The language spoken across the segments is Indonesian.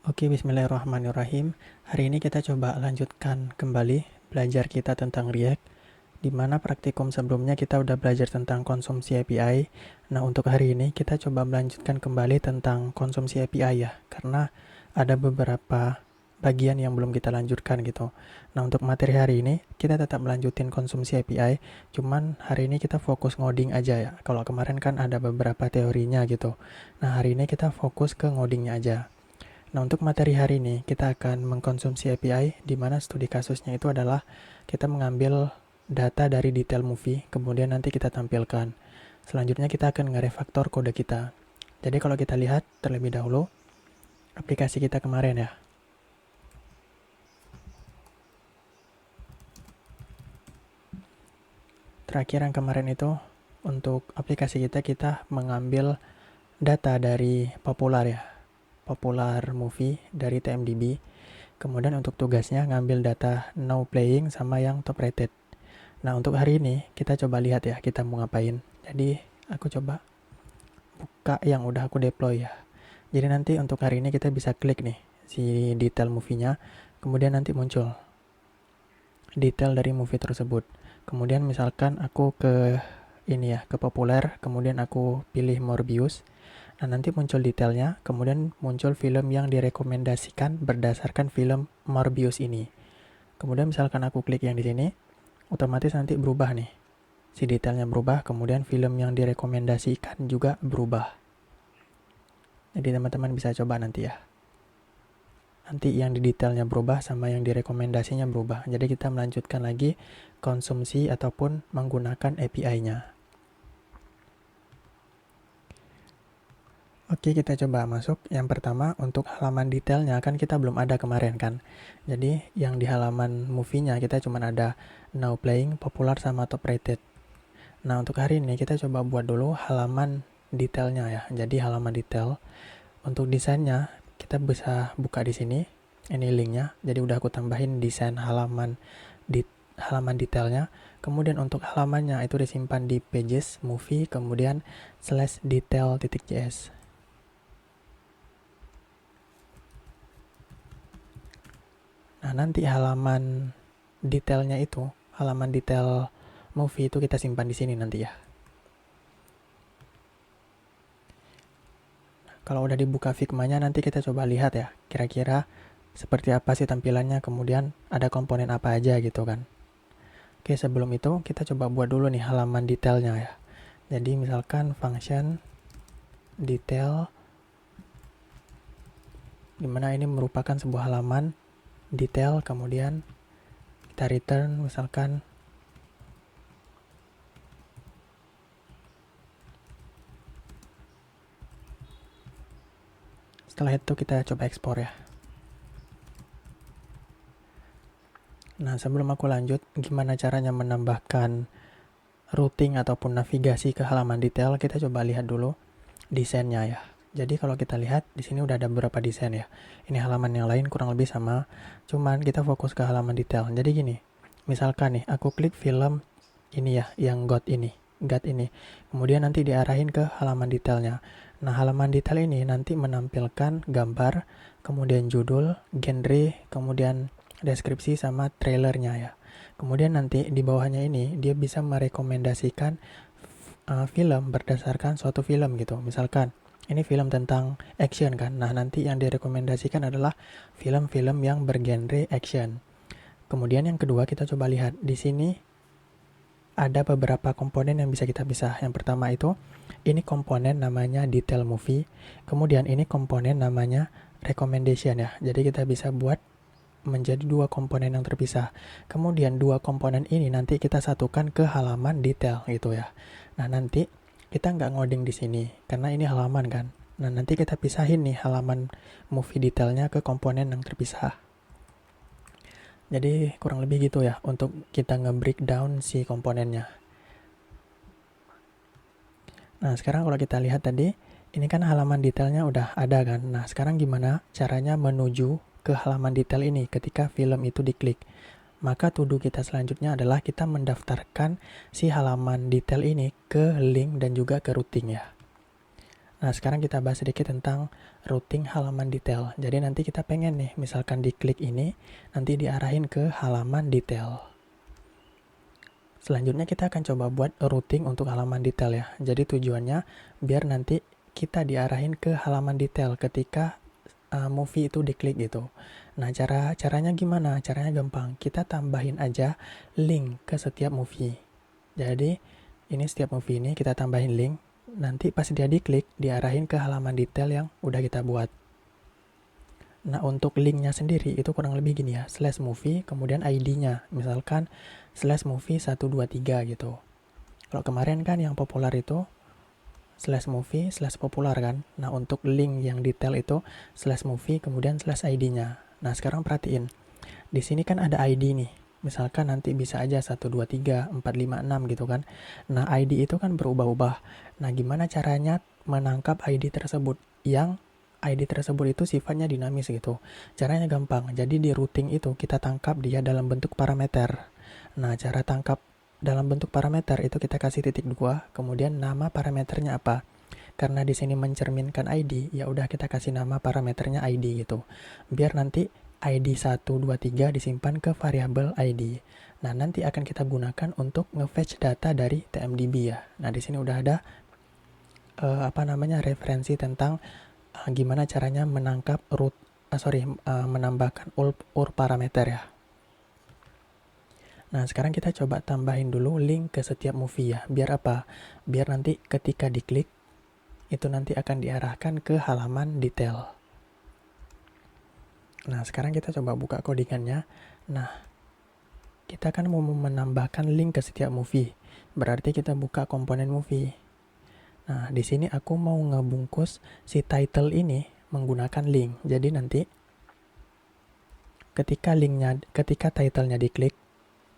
Oke, bismillahirrahmanirrahim. Hari ini kita coba lanjutkan kembali belajar kita tentang React, di mana praktikum sebelumnya kita udah belajar tentang konsumsi API. Nah, untuk hari ini kita coba melanjutkan kembali tentang konsumsi API ya, karena ada beberapa bagian yang belum kita lanjutkan gitu. Nah, untuk materi hari ini kita tetap melanjutin konsumsi API, cuman hari ini kita fokus ngoding aja ya. Kalau kemarin kan ada beberapa teorinya gitu. Nah, hari ini kita fokus ke ngodingnya aja. Nah, untuk materi hari ini, kita akan mengkonsumsi API, di mana studi kasusnya itu adalah kita mengambil data dari detail movie, kemudian nanti kita tampilkan. Selanjutnya kita akan nge-refactor kode kita. Jadi kalau kita lihat terlebih dahulu, aplikasi kita kemarin ya. Terakhir yang kemarin itu, untuk aplikasi kita mengambil data dari Popular ya. Popular Movie dari TMDB. Kemudian untuk tugasnya ngambil data now playing sama yang top rated. Nah, untuk hari ini kita coba lihat ya kita mau ngapain. Jadi aku coba buka yang udah aku deploy ya. Jadi nanti untuk hari ini kita bisa klik nih si detail movie-nya. Kemudian nanti muncul detail dari movie tersebut. Kemudian misalkan aku ke ini ya, ke populer, kemudian aku pilih Morbius. Nah, nanti muncul detailnya, kemudian muncul film yang direkomendasikan berdasarkan film Morbius ini. Kemudian misalkan aku klik yang di sini, otomatis nanti berubah nih. Si detailnya berubah, kemudian film yang direkomendasikan juga berubah. Jadi teman-teman bisa coba nanti ya. Nanti yang di detailnya berubah sama yang direkomendasinya berubah. Jadi kita melanjutkan lagi konsumsi ataupun menggunakan API-nya. Oke, kita coba masuk. Yang pertama, untuk halaman detailnya kan kita belum ada kemarin kan. Jadi yang di halaman movie-nya kita cuma ada now playing, popular, sama top rated. Nah, untuk hari ini kita coba buat dulu halaman detailnya ya. Jadi halaman detail. Untuk desainnya kita bisa buka di sini. Ini linknya. Jadi udah aku tambahin desain halaman detailnya. Kemudian untuk halamannya itu disimpan di pages movie, kemudian /detail.js. Nah, nanti halaman detailnya itu, halaman detail movie itu kita simpan di sini nanti ya. Kalau udah dibuka Figma-nya nanti kita coba lihat ya, kira-kira seperti apa sih tampilannya, kemudian ada komponen apa aja gitu kan. Oke, sebelum itu kita coba buat dulu nih halaman detailnya ya. Jadi misalkan function detail, dimana ini merupakan sebuah halaman detail, kemudian kita return misalkan setelah itu kita coba ekspor ya. Nah, sebelum aku lanjut, gimana caranya menambahkan routing ataupun navigasi ke halaman detail, kita coba lihat dulu desainnya ya. Jadi kalau kita lihat di sini udah ada beberapa desain ya. Ini halaman yang lain kurang lebih sama, cuman kita fokus ke halaman detail. Jadi gini, misalkan nih aku klik film ini ya, yang God ini. Kemudian nanti diarahin ke halaman detailnya. Nah, halaman detail ini nanti menampilkan gambar, kemudian judul, genre, kemudian deskripsi sama trailernya ya. Kemudian nanti di bawahnya ini dia bisa merekomendasikan film berdasarkan suatu film gitu. Misalkan ini film tentang action kan. Nah, nanti yang direkomendasikan adalah film-film yang bergenre action. Kemudian yang kedua kita coba lihat di sini ada beberapa komponen yang bisa kita pisah. Yang pertama itu ini komponen namanya detail movie. Kemudian ini komponen namanya recommendation ya. Jadi kita bisa buat menjadi dua komponen yang terpisah. Kemudian dua komponen ini nanti kita satukan ke halaman detail gitu ya. Nah, nanti kita nggak ngoding di sini karena ini halaman kan. Nah, nanti kita pisahin nih halaman movie detailnya ke komponen yang terpisah. Jadi kurang lebih gitu ya untuk kita nge-breakdown si komponennya. Nah, sekarang kalau kita lihat tadi, ini kan halaman detailnya udah ada kan. Nah, sekarang gimana caranya menuju ke halaman detail ini ketika film itu diklik? Maka to do kita selanjutnya adalah kita mendaftarkan si halaman detail ini ke link dan juga ke routing ya. Nah, sekarang kita bahas sedikit tentang routing halaman detail. Jadi nanti kita pengen nih, misalkan diklik ini, nanti diarahin ke halaman detail. Selanjutnya kita akan coba buat routing untuk halaman detail ya. Jadi tujuannya biar nanti kita diarahin ke halaman detail ketika movie itu diklik gitu. Nah, caranya gimana? Caranya gampang. Kita tambahin aja link ke setiap movie. Jadi, ini setiap movie ini kita tambahin link. Nanti pas dia diklik, diarahin ke halaman detail yang udah kita buat. Nah, untuk linknya sendiri itu kurang lebih gini ya, /movie, kemudian ID-nya. Misalkan /movie 123 gitu. Kalau kemarin kan yang populer itu /movie /popular kan. Nah, untuk link yang detail itu /movie kemudian /ID-nya. Nah, sekarang perhatiin. Di sini kan ada ID nih. Misalkan nanti bisa aja 123, 456 gitu kan. Nah, ID itu kan berubah-ubah. Nah, gimana caranya menangkap ID tersebut? Yang ID tersebut itu sifatnya dinamis gitu. Caranya gampang. Jadi di routing itu kita tangkap dia dalam bentuk parameter. Nah, cara tangkap dalam bentuk parameter itu kita kasih titik 2, kemudian nama parameternya apa? Karena di sini mencerminkan ID, ya udah kita kasih nama parameternya ID gitu. Biar nanti ID 123 disimpan ke variabel ID. Nah, nanti akan kita gunakan untuk nge-fetch data dari TMDB ya. Nah, di sini udah ada referensi tentang gimana caranya menangkap menambahkan UR parameter ya. Nah, sekarang kita coba tambahin dulu link ke setiap movie ya. Biar apa? Biar nanti ketika diklik, itu nanti akan diarahkan ke halaman detail. Nah, sekarang kita coba buka codingannya. Nah, kita kan mau menambahkan link ke setiap movie. Berarti kita buka komponen movie. Nah, di sini aku mau ngebungkus si title ini menggunakan link. Jadi nanti ketika titlenya diklik,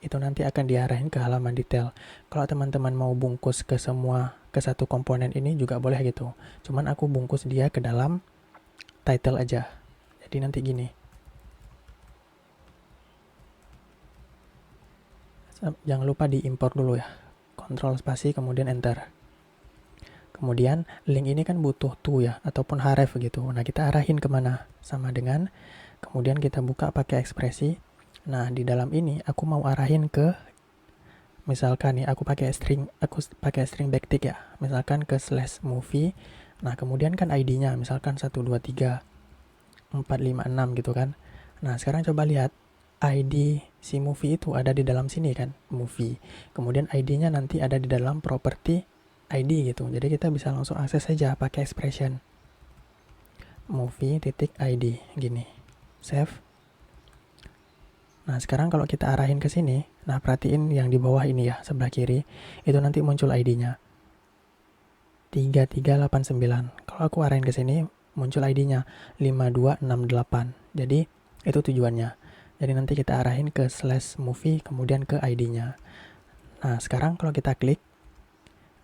itu nanti akan diarahin ke halaman detail. Kalau teman-teman mau bungkus ke satu komponen ini juga boleh gitu. Cuman aku bungkus dia ke dalam title aja. Jadi nanti gini. Jangan lupa diimport dulu ya. Ctrl spasi kemudian enter. Kemudian link ini kan butuh to ya, ataupun href gitu. Nah, kita arahin kemana? Sama dengan, kemudian kita buka pakai ekspresi. Nah, di dalam ini aku mau arahin ke, misalkan nih aku pakai string backtick ya. Misalkan ke /movie. Nah, kemudian kan ID-nya misalkan 123 456 gitu kan. Nah, sekarang coba lihat ID si movie itu ada di dalam sini kan, movie. Kemudian ID-nya nanti ada di dalam property ID gitu. Jadi kita bisa langsung akses saja pakai expression movie.id gini. Save. Nah, sekarang kalau kita arahin ke sini, nah perhatiin yang di bawah ini ya, sebelah kiri, itu nanti muncul ID-nya. 3389. Kalau aku arahin ke sini, muncul ID-nya 5268. Jadi, itu tujuannya. Jadi nanti kita arahin ke /movie, kemudian ke ID-nya. Nah, sekarang kalau kita klik,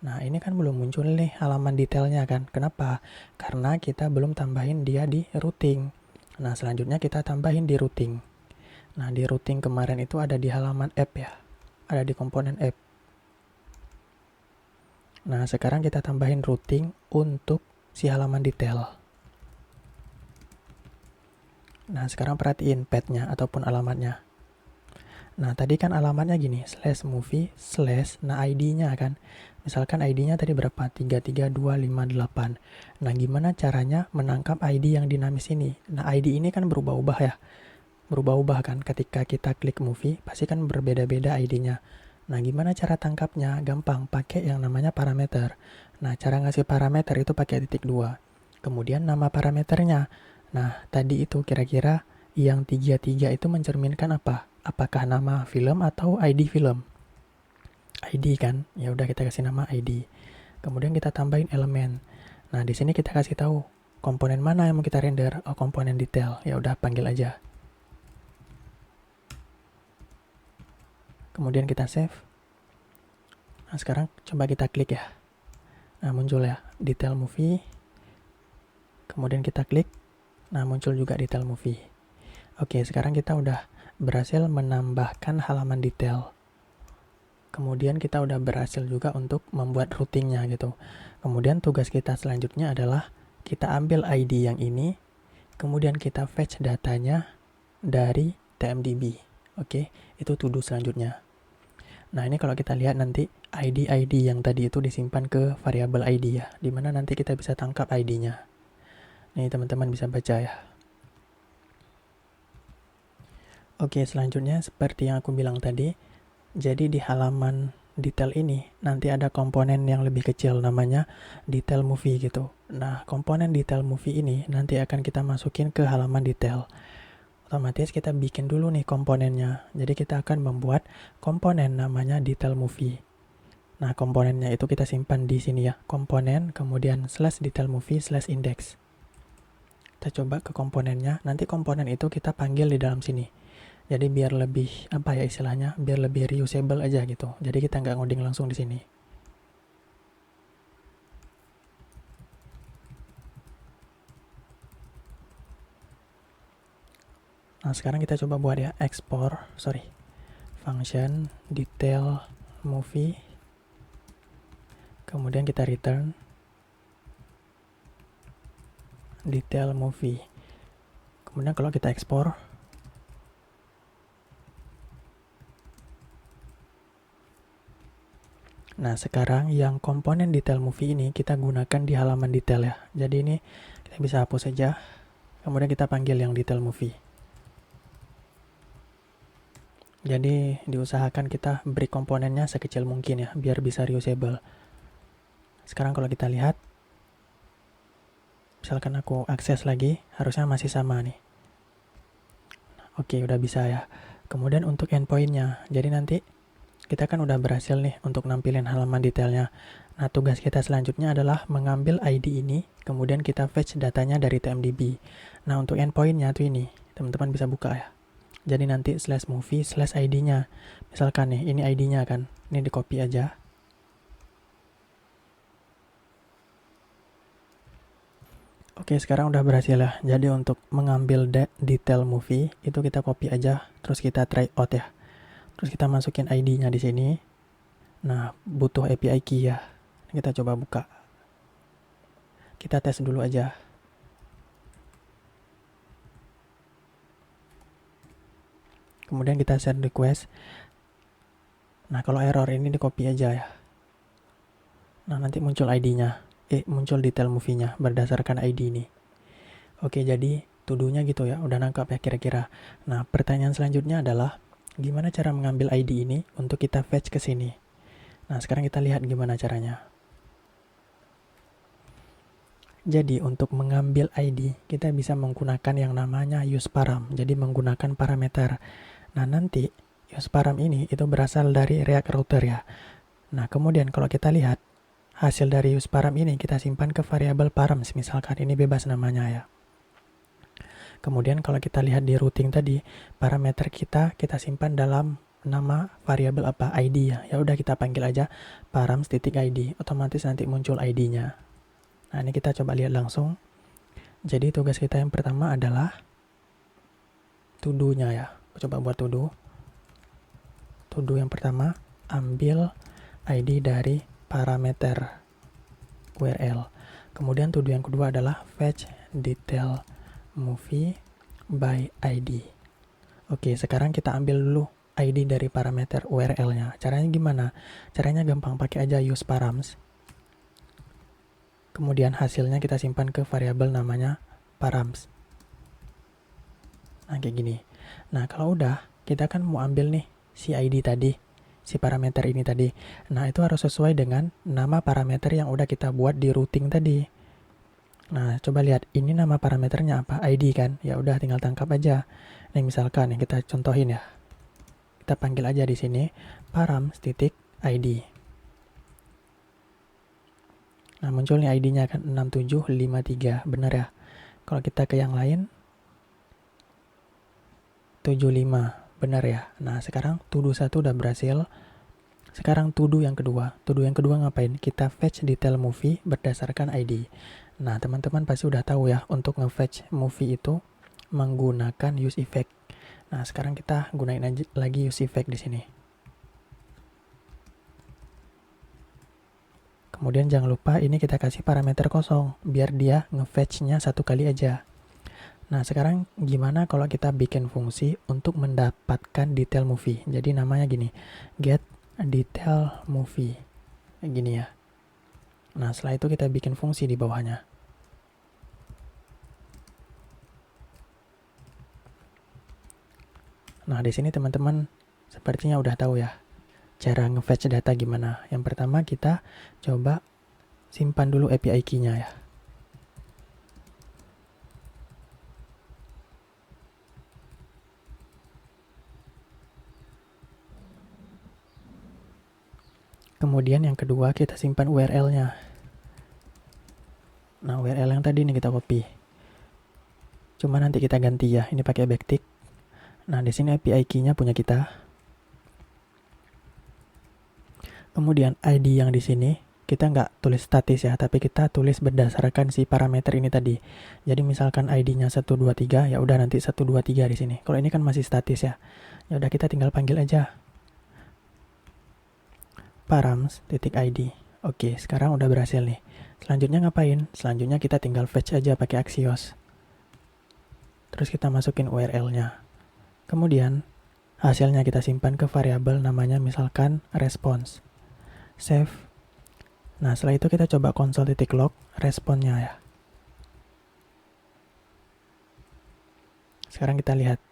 nah ini kan belum muncul nih halaman detailnya kan. Kenapa? Karena kita belum tambahin dia di routing. Nah, selanjutnya kita tambahin di routing. Nah, di routing kemarin itu ada di halaman app ya. Ada di komponen app. Nah, sekarang kita tambahin routing untuk si halaman detail. Nah, sekarang perhatiin path-nya ataupun alamatnya. Nah, tadi kan alamatnya gini, /movie/ nah ID-nya kan. Misalkan ID-nya tadi berapa? 33258. Nah, gimana caranya menangkap ID yang dinamis ini? Nah, ID ini kan berubah-ubah ya. Berubah-ubah kan ketika kita klik movie, pasti kan berbeda-beda ID-nya. Nah, gimana cara tangkapnya? Gampang, pakai yang namanya parameter. Nah, cara ngasih parameter itu pakai titik 2. Kemudian nama parameternya. Nah, tadi itu kira-kira yang 33 itu mencerminkan apa? Apakah nama film atau ID film? ID kan, ya udah kita kasih nama ID. Kemudian kita tambahin elemen. Nah, di sini kita kasih tahu komponen mana yang mau kita render. Oh, komponen detail. Ya udah panggil aja. Kemudian kita save. Nah, sekarang coba kita klik ya. Nah, muncul ya detail movie. Kemudian kita klik. Nah, muncul juga detail movie. Oke, sekarang kita udah berhasil menambahkan halaman detail. Kemudian kita udah berhasil juga untuk membuat routingnya gitu. Kemudian tugas kita selanjutnya adalah kita ambil ID yang ini, kemudian kita fetch datanya dari TMDB. Oke, itu to do selanjutnya. Nah, ini kalau kita lihat nanti ID yang tadi itu disimpan ke variabel ID ya, dimana nanti kita bisa tangkap ID-nya. Nih teman-teman bisa baca ya. Oke, selanjutnya seperti yang aku bilang tadi, jadi di halaman detail ini nanti ada komponen yang lebih kecil namanya detail movie gitu. Nah, komponen detail movie ini nanti akan kita masukin ke halaman detail. Otomatis kita bikin dulu nih komponennya. Jadi kita akan membuat komponen namanya detail movie. Nah, komponennya itu kita simpan di sini ya. Komponen, kemudian slash detail movie slash index. Kita coba ke komponennya. Nanti komponen itu kita panggil di dalam sini. Jadi biar lebih apa ya istilahnya, biar lebih reusable aja gitu. Jadi kita nggak ngoding langsung di sini. Nah sekarang kita coba buat ya function detail movie. Kemudian kita return detail movie. Kemudian kalau kita ekspor, nah sekarang yang komponen detail movie ini kita gunakan di halaman detail ya. Jadi ini kita bisa hapus saja. Kemudian kita panggil yang detail movie. Jadi diusahakan kita beri komponennya sekecil mungkin ya, biar bisa reusable. Sekarang kalau kita lihat, misalkan aku akses lagi, harusnya masih sama nih. Oke, udah bisa ya. Kemudian untuk endpointnya, jadi nanti kita kan udah berhasil nih untuk nampilin halaman detailnya. Nah, tugas kita selanjutnya adalah mengambil ID ini, kemudian kita fetch datanya dari TMDB. Nah, untuk endpointnya tuh ini, teman-teman bisa buka ya. Jadi nanti /movie/ID-nya. Misalkan nih, ini ID-nya kan. Ini di copy aja. Oke, sekarang udah berhasil ya. Jadi untuk mengambil detail movie, itu kita copy aja. Terus kita try out ya. Terus kita masukin ID-nya di sini. Nah, butuh API key ya. Kita coba buka. Kita tes dulu aja. Kemudian kita set request. Nah, kalau error ini di copy aja ya. Nah, nanti muncul ID-nya. Muncul detail movie-nya berdasarkan ID ini. Oke, jadi to-do-nya gitu ya. Udah nangkap ya kira-kira. Nah, pertanyaan selanjutnya adalah gimana cara mengambil ID ini untuk kita fetch ke sini. Nah, sekarang kita lihat gimana caranya. Jadi, untuk mengambil ID, kita bisa menggunakan yang namanya useParam. Jadi, menggunakan parameter. Nah, nanti useParam ini itu berasal dari React Router ya. Nah, kemudian kalau kita lihat, hasil dari useParam ini kita simpan ke variabel params. Misalkan ini bebas namanya ya. Kemudian kalau kita lihat di routing tadi, parameter kita simpan dalam nama variabel apa? ID ya. Ya udah kita panggil aja params.id. Otomatis nanti muncul ID-nya. Nah, ini kita coba lihat langsung. Jadi tugas kita yang pertama adalah to-do-nya ya. Coba buat to-do. To-do yang pertama, ambil ID dari parameter URL. Kemudian to-do yang kedua adalah fetch detail movie by ID. Oke, sekarang kita ambil dulu ID dari parameter URL-nya. Caranya gimana? Caranya gampang, pakai aja use params. Kemudian hasilnya kita simpan ke variabel namanya params. Nah, kayak gini. Nah, kalau udah, kita kan mau ambil nih si ID tadi, si parameter ini tadi. Nah, itu harus sesuai dengan nama parameter yang udah kita buat di routing tadi. Nah, coba lihat, ini nama parameternya apa? ID kan? Ya udah tinggal tangkap aja. Nih misalkan nih kita contohin ya. Kita panggil aja di sini params.id. Nah, muncul nih ID-nya kan 6753, benar ya? Kalau kita ke yang lain 75, benar ya? Nah, sekarang to-do 1 udah berhasil. Sekarang to-do yang kedua. To-do yang kedua ngapain? Kita fetch detail movie berdasarkan ID. Nah, teman-teman pasti udah tahu ya, untuk nge-fetch movie itu menggunakan use effect. Nah, sekarang kita gunain aja lagi use effect di sini. Kemudian jangan lupa ini kita kasih parameter kosong, biar dia nge-fetch-nya satu kali aja. Nah, sekarang gimana kalau kita bikin fungsi untuk mendapatkan detail movie? Jadi namanya gini, get detail movie. Gini ya. Nah, setelah itu kita bikin fungsi di bawahnya. Nah, di sini teman-teman sepertinya udah tahu ya cara nge-fetch data gimana. Yang pertama kita coba simpan dulu API key-nya ya. Kemudian yang kedua kita simpan URL-nya. Nah, URL yang tadi ini kita copy. Cuma nanti kita ganti ya, ini pakai backtick. Nah, di sini API key-nya punya kita. Kemudian ID yang di sini kita nggak tulis statis ya, tapi kita tulis berdasarkan si parameter ini tadi. Jadi misalkan ID-nya 123, ya udah nanti 123 di sini. Kalau ini kan masih statis ya. Ya udah kita tinggal panggil aja params.id. Oke, sekarang udah berhasil nih. Selanjutnya ngapain? Selanjutnya kita tinggal fetch aja pakai Axios. Terus kita masukin URL-nya. Kemudian hasilnya kita simpan ke variabel namanya misalkan response. Save. Nah, setelah itu kita coba console.log responnya ya. Sekarang kita lihat.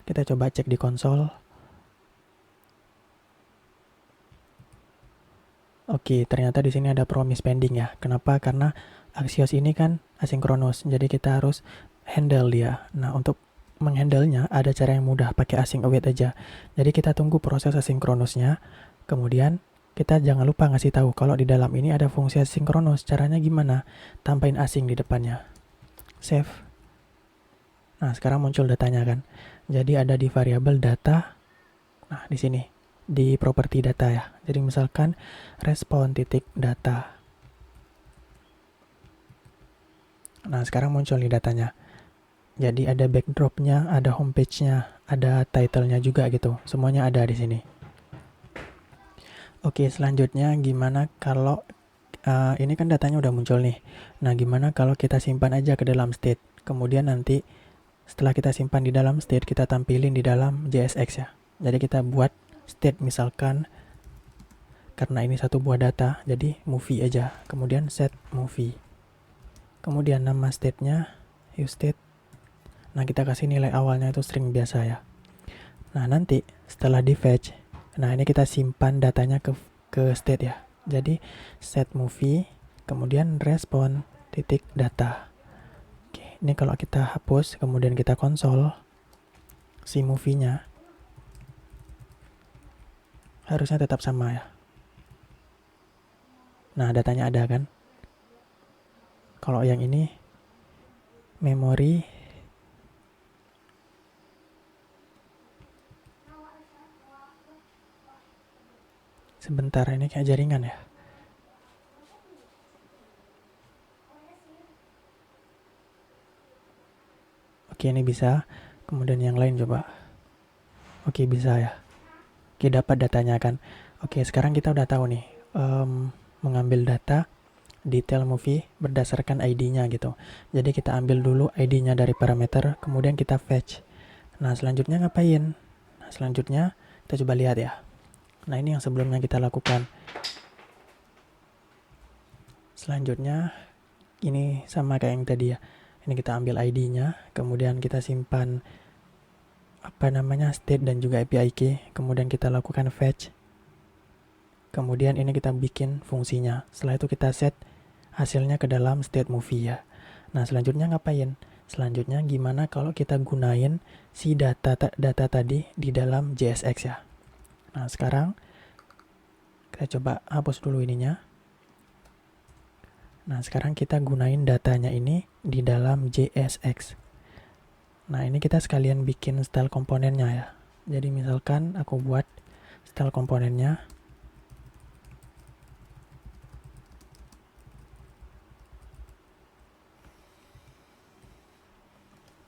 Kita coba cek di konsol. Oke, ternyata di sini ada promise pending ya. Kenapa? Karena Axios ini kan asinkronus. Jadi kita harus handle dia. Nah, untuk menghandle-nya ada cara yang mudah, pakai async await aja. Jadi kita tunggu proses asinkronusnya. Kemudian kita jangan lupa ngasih tahu kalau di dalam ini ada fungsi asinkronus. Caranya gimana? Tambahin async di depannya. Save. Nah, sekarang muncul datanya kan. Jadi ada di variabel data. Nah, di sini di properti data ya. Jadi misalkan respon.data. Nah, sekarang muncul di datanya. Jadi ada backdrop-nya, ada homepage-nya, ada title-nya juga gitu. Semuanya ada di sini. Oke, selanjutnya gimana kalau ini kan datanya udah muncul nih. Nah, gimana kalau kita simpan aja ke dalam state. Kemudian nanti setelah kita simpan di dalam state, kita tampilin di dalam JSX ya. Jadi kita buat state misalkan, karena ini satu buah data, jadi movie aja. Kemudian set movie. Kemudian nama state-nya useState. Nah, kita kasih nilai awalnya itu string biasa ya. Nah, nanti setelah di fetch, nah ini kita simpan datanya ke state ya. Jadi set movie, kemudian respon.data. Oke, ini kalau kita hapus, kemudian kita konsol si movie-nya, harusnya tetap sama ya. Nah, datanya ada kan. Kalau yang ini memori, sebentar, ini kayak jaringan ya. Oke, ini bisa. Kemudian yang lain coba. Oke, bisa ya. Oke, dapat datanya kan. Oke, sekarang kita udah tahu nih mengambil data detail movie berdasarkan ID-nya gitu. Jadi kita ambil dulu ID-nya dari parameter, kemudian kita fetch. Nah, selanjutnya ngapain? Nah, selanjutnya kita coba lihat ya. Nah, ini yang sebelumnya kita lakukan. Selanjutnya ini sama kayak yang tadi ya. Ini kita ambil ID-nya, kemudian kita simpan state dan juga API key, kemudian kita lakukan fetch. Kemudian ini kita bikin fungsinya. Setelah itu kita set hasilnya ke dalam state movie ya. Nah, selanjutnya ngapain? Selanjutnya gimana kalau kita gunain si data tadi di dalam JSX ya. Nah, sekarang kita coba hapus dulu ininya. Nah, sekarang kita gunain datanya ini di dalam JSX. Nah, ini kita sekalian bikin style komponennya ya. Jadi misalkan aku buat style komponennya.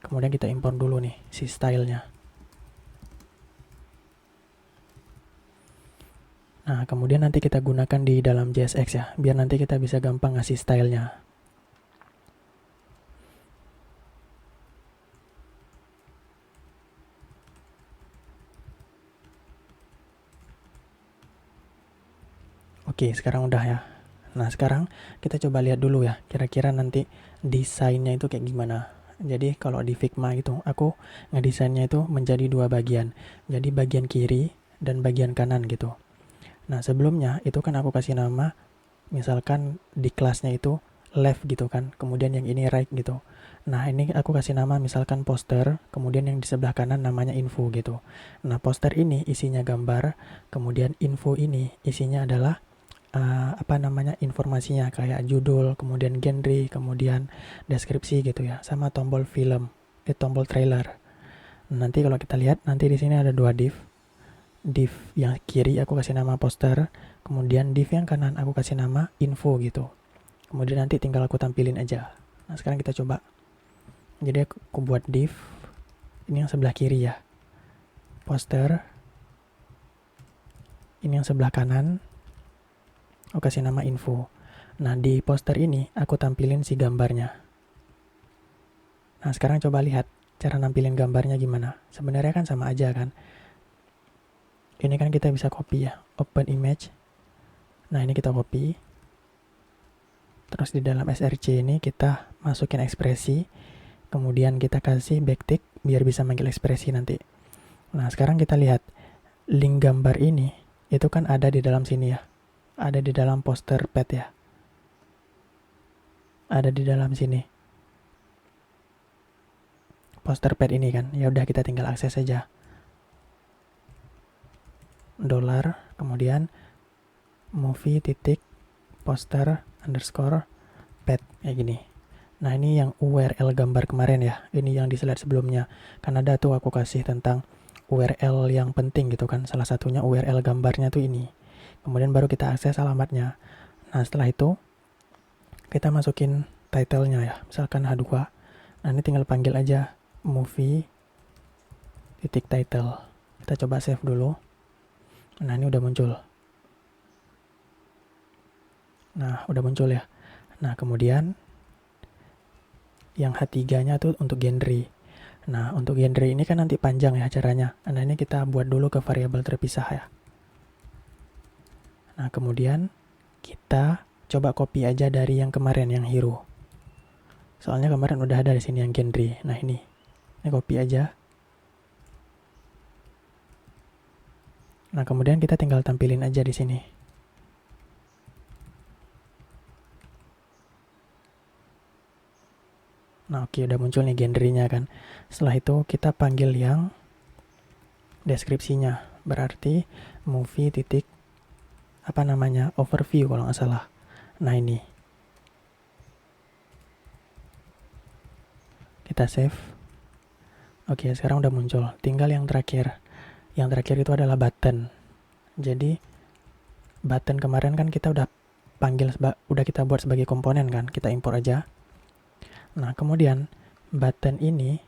Kemudian kita import dulu nih si stylenya. Nah, Nah, kemudian nanti kita gunakan di dalam JSX ya, biar nanti kita bisa gampang ngasih stylenya. Oke, sekarang udah ya. Nah, sekarang kita coba lihat dulu ya, kira-kira nanti desainnya itu kayak gimana. Jadi kalau di Figma itu, aku ngedesainnya itu menjadi dua bagian. Jadi bagian kiri dan bagian kanan gitu. Nah, sebelumnya itu kan aku kasih nama, misalkan di kelasnya itu left gitu kan, kemudian yang ini right gitu. Nah, ini aku kasih nama misalkan poster, kemudian yang di sebelah kanan namanya info gitu. Nah, poster ini isinya gambar, kemudian info ini isinya adalah informasinya kayak judul, kemudian genre, kemudian deskripsi gitu ya, sama tombol film, tombol trailer. Nanti kalau kita lihat, nanti di sini ada dua div. Div yang kiri aku kasih nama poster, kemudian div yang kanan aku kasih nama info gitu. Kemudian nanti tinggal aku tampilin aja. Nah, sekarang kita coba. Jadi aku buat div, ini yang sebelah kiri ya, poster. Ini yang sebelah kanan, aku kasih nama info. Nah, di poster ini aku tampilin si gambarnya. Nah, sekarang coba lihat cara nampilin gambarnya gimana. Sebenarnya kan sama aja kan. Ini kan kita bisa copy ya, open image. Nah, ini kita copy. Terus di dalam src ini kita masukin ekspresi. Kemudian kita kasih backtick biar bisa manggil ekspresi nanti. Nah, sekarang kita lihat link gambar ini itu kan ada di dalam sini ya. Ada di dalam poster pad ya. Ada di dalam sini. Poster pad ini kan. Ya udah kita tinggal akses saja. Dollar, kemudian movie titik poster underscore pad kayak gini. Nah, ini yang URL gambar kemarin ya. Ini yang di slide sebelumnya. Kan ada tuh aku kasih tentang URL yang penting gitu kan. Salah satunya URL gambarnya tuh ini. Kemudian baru kita akses alamatnya. Nah, setelah itu kita masukin title-nya ya. Misalkan H2. Nah, ini tinggal panggil aja movie titik title. Kita coba save dulu. Nah, ini udah muncul. Nah, udah muncul ya. Nah, kemudian yang H3-nya tuh untuk genre. Nah, untuk genre ini kan nanti panjang ya caranya. Nah, ini kita buat dulu ke variabel terpisah ya. Nah, kemudian kita coba copy aja dari yang kemarin, yang hero. Soalnya kemarin udah ada di sini yang genre. Nah, ini copy aja. Nah, kemudian kita tinggal tampilin aja di sini. Nah, oke, udah muncul nih genrenya kan. Setelah itu kita panggil yang deskripsinya. Berarti movie titik overview kalau nggak salah. Nah, ini. Kita save. Oke, sekarang udah muncul. Tinggal yang terakhir. Yang terakhir itu adalah button. Jadi button kemarin kan kita udah udah kita buat sebagai komponen kan. Kita import aja. Nah, kemudian button ini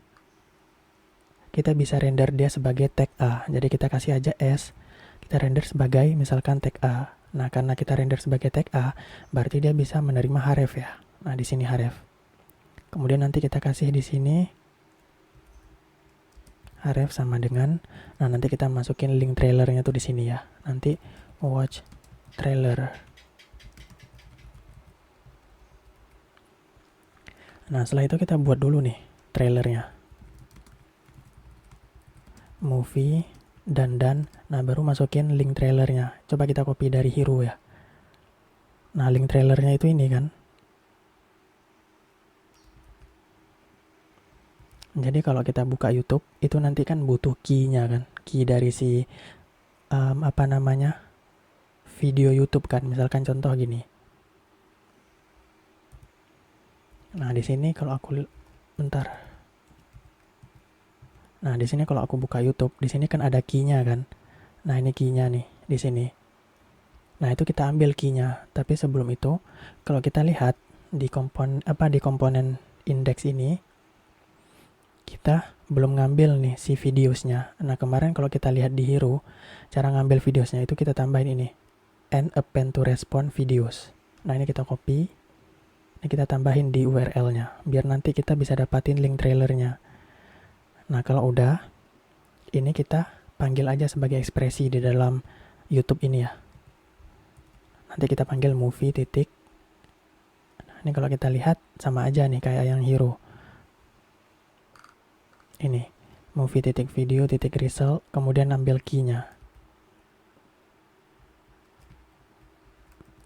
kita bisa render dia sebagai tag A. Jadi kita kasih aja S. Kita render sebagai misalkan tag A. Nah, karena kita render sebagai tag A, berarti dia bisa menerima href ya. Nah, di sini href. Kemudian nanti kita kasih di sini href sama dengan, nah nanti kita masukin link trailernya tuh di sini ya. Nanti watch trailer. Nah, setelah itu kita buat dulu nih trailernya. Movie dan. Nah, baru masukin link trailernya. Coba kita copy dari hero ya. Nah, link trailernya itu ini kan. Jadi kalau kita buka YouTube, itu nanti kan butuh key-nya kan. Key dari si video YouTube kan. Misalkan contoh gini. Nah, di sini kalau aku Nah, di sini kalau aku buka YouTube, di sini kan ada key-nya kan. Nah, ini key-nya nih di sini. Nah, itu kita ambil key-nya. Tapi sebelum itu, kalau kita lihat di komponen index ini, kita belum ngambil nih si videosnya. Nah, kemarin kalau kita lihat di hero, cara ngambil videosnya itu kita tambahin ini. and append to respond videos. Nah, ini kita copy, ini kita tambahin di URL-nya, biar nanti kita bisa dapatin link trailernya. Nah, kalau udah, ini kita panggil aja sebagai ekspresi di dalam YouTube ini ya. Nanti kita panggil movie titik. Nah, ini kalau kita lihat sama aja nih kayak yang hero. Ini, movie titik video titik result, kemudian ambil key-nya.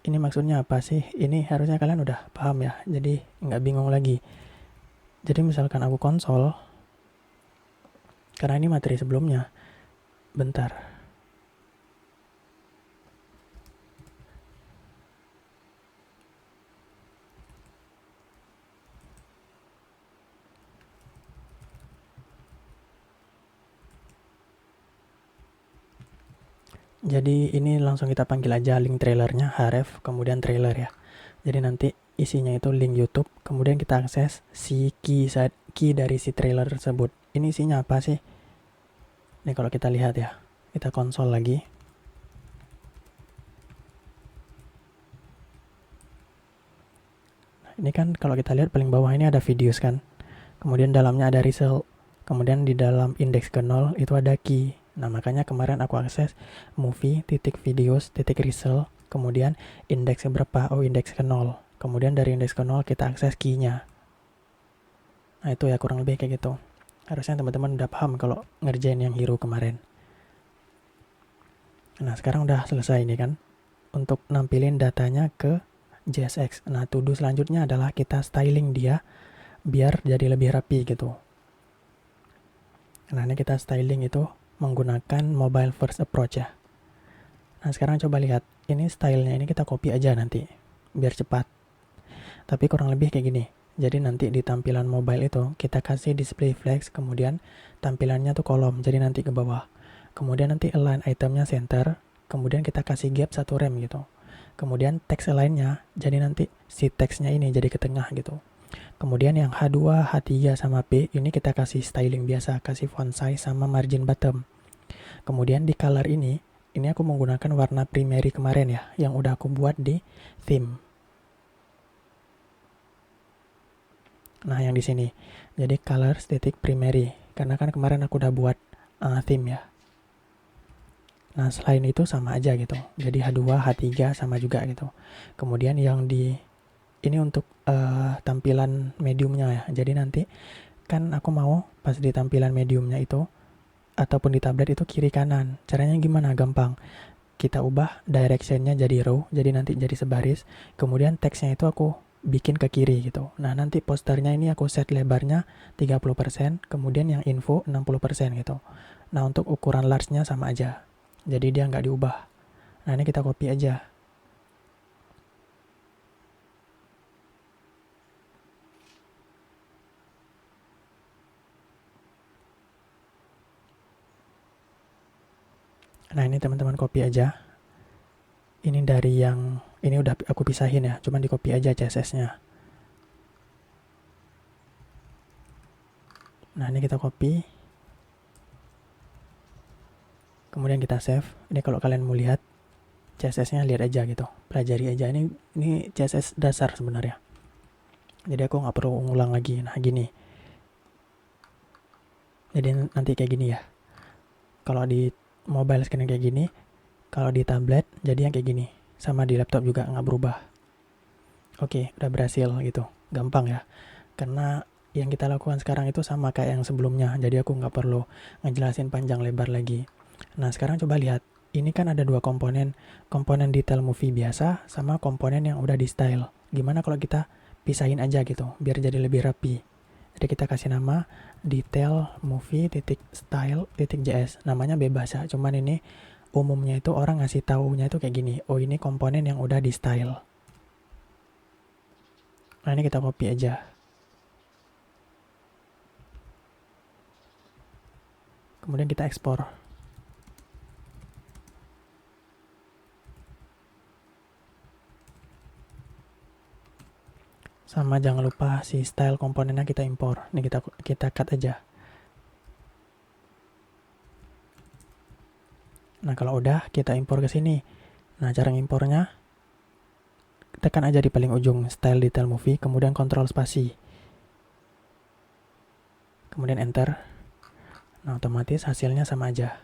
Ini maksudnya apa sih? Ini harusnya kalian udah paham ya, jadi nggak bingung lagi. Jadi misalkan aku konsol, karena ini materi sebelumnya, bentar. Jadi ini langsung kita panggil aja link trailernya, href, kemudian trailer ya. Jadi nanti isinya itu link YouTube, kemudian kita akses si key dari si trailer tersebut. Ini isinya apa sih? Ini kalau kita lihat ya, kita konsol lagi. Nah, ini kan kalau kita lihat paling bawah ini ada videos kan. Kemudian dalamnya ada result. Kemudian di dalam indeks ke 0 itu ada key. Nah, makanya kemarin aku akses movie titik videos titik result, kemudian indeks berapa? Oh, indeks ke 0. Kemudian dari indeks ke 0 kita akses key-nya. Nah, itu ya kurang lebih kayak gitu. Harusnya teman-teman udah paham kalau ngerjain yang hero kemarin. Nah, sekarang udah selesai ini kan. Untuk nampilin datanya ke JSX. Nah, to do selanjutnya adalah kita styling dia biar jadi lebih rapi gitu. Nah, ini kita styling itu menggunakan mobile first approach ya. Nah, sekarang coba lihat. Ini stylenya ini kita copy aja nanti. Biar cepat. Tapi kurang lebih kayak gini. Jadi nanti di tampilan mobile itu kita kasih display flex, kemudian tampilannya tuh kolom. Jadi nanti ke bawah. Kemudian nanti align itemnya center. Kemudian kita kasih gap 1 rem gitu. Kemudian text align-nya. Jadi nanti si teksnya ini jadi ke tengah gitu. Kemudian yang H2, H3 sama P ini kita kasih styling biasa, kasih font size sama margin bottom. Kemudian di color ini aku menggunakan warna primary kemarin ya, yang udah aku buat di theme. Nah, yang di sini. Jadi color static primary, karena kan kemarin aku udah buat theme ya. Nah, selain itu sama aja gitu. Jadi H2, H3 sama juga gitu. Kemudian yang di ini untuk tampilan mediumnya ya. Jadi nanti kan aku mau pas di tampilan mediumnya itu ataupun di tablet itu kiri kanan. Caranya gimana? Gampang. Kita ubah directionnya jadi row, jadi nanti jadi sebaris. Kemudian teksnya itu aku bikin ke kiri gitu. Nah, nanti posternya ini aku set lebarnya 30%, kemudian yang info 60% gitu. Nah, untuk ukuran large-nya sama aja. Jadi dia nggak diubah. Nah, ini kita copy aja. Nah, ini teman-teman copy aja. Ini dari yang ini udah aku pisahin ya, cuman di copy aja CSS-nya. Nah, ini kita copy. Kemudian kita save. Ini kalau kalian mau lihat CSS-nya, lihat aja gitu. Pelajari aja. Ini CSS dasar sebenarnya. Jadi aku nggak perlu ngulang lagi. Nah, gini. Jadi nanti kayak gini ya. Kalau di mobile screen kayak gini, kalau di tablet jadi yang kayak gini, sama di laptop juga nggak berubah. Oke, udah berhasil gitu, gampang ya. Karena yang kita lakukan sekarang itu sama kayak yang sebelumnya, jadi aku nggak perlu ngejelasin panjang lebar lagi. Nah, sekarang coba lihat, ini kan ada dua komponen detail movie biasa sama komponen yang udah di style. Gimana kalau kita pisahin aja gitu, biar jadi lebih rapi. Jadi kita kasih nama detail movie style js. Namanya bebas ya, cuman ini umumnya itu orang ngasih taunya itu kayak gini. Oh, ini komponen yang udah di style. Nah, ini kita copy aja. Kemudian kita ekspor. Sama jangan lupa si style komponennya kita impor. Ini kita cut aja. Nah, kalau udah kita impor ke sini. Nah, cara ngimpornya, tekan aja di paling ujung Style Detail Movie, kemudian Ctrl Spasi, kemudian Enter. Nah, otomatis hasilnya sama aja.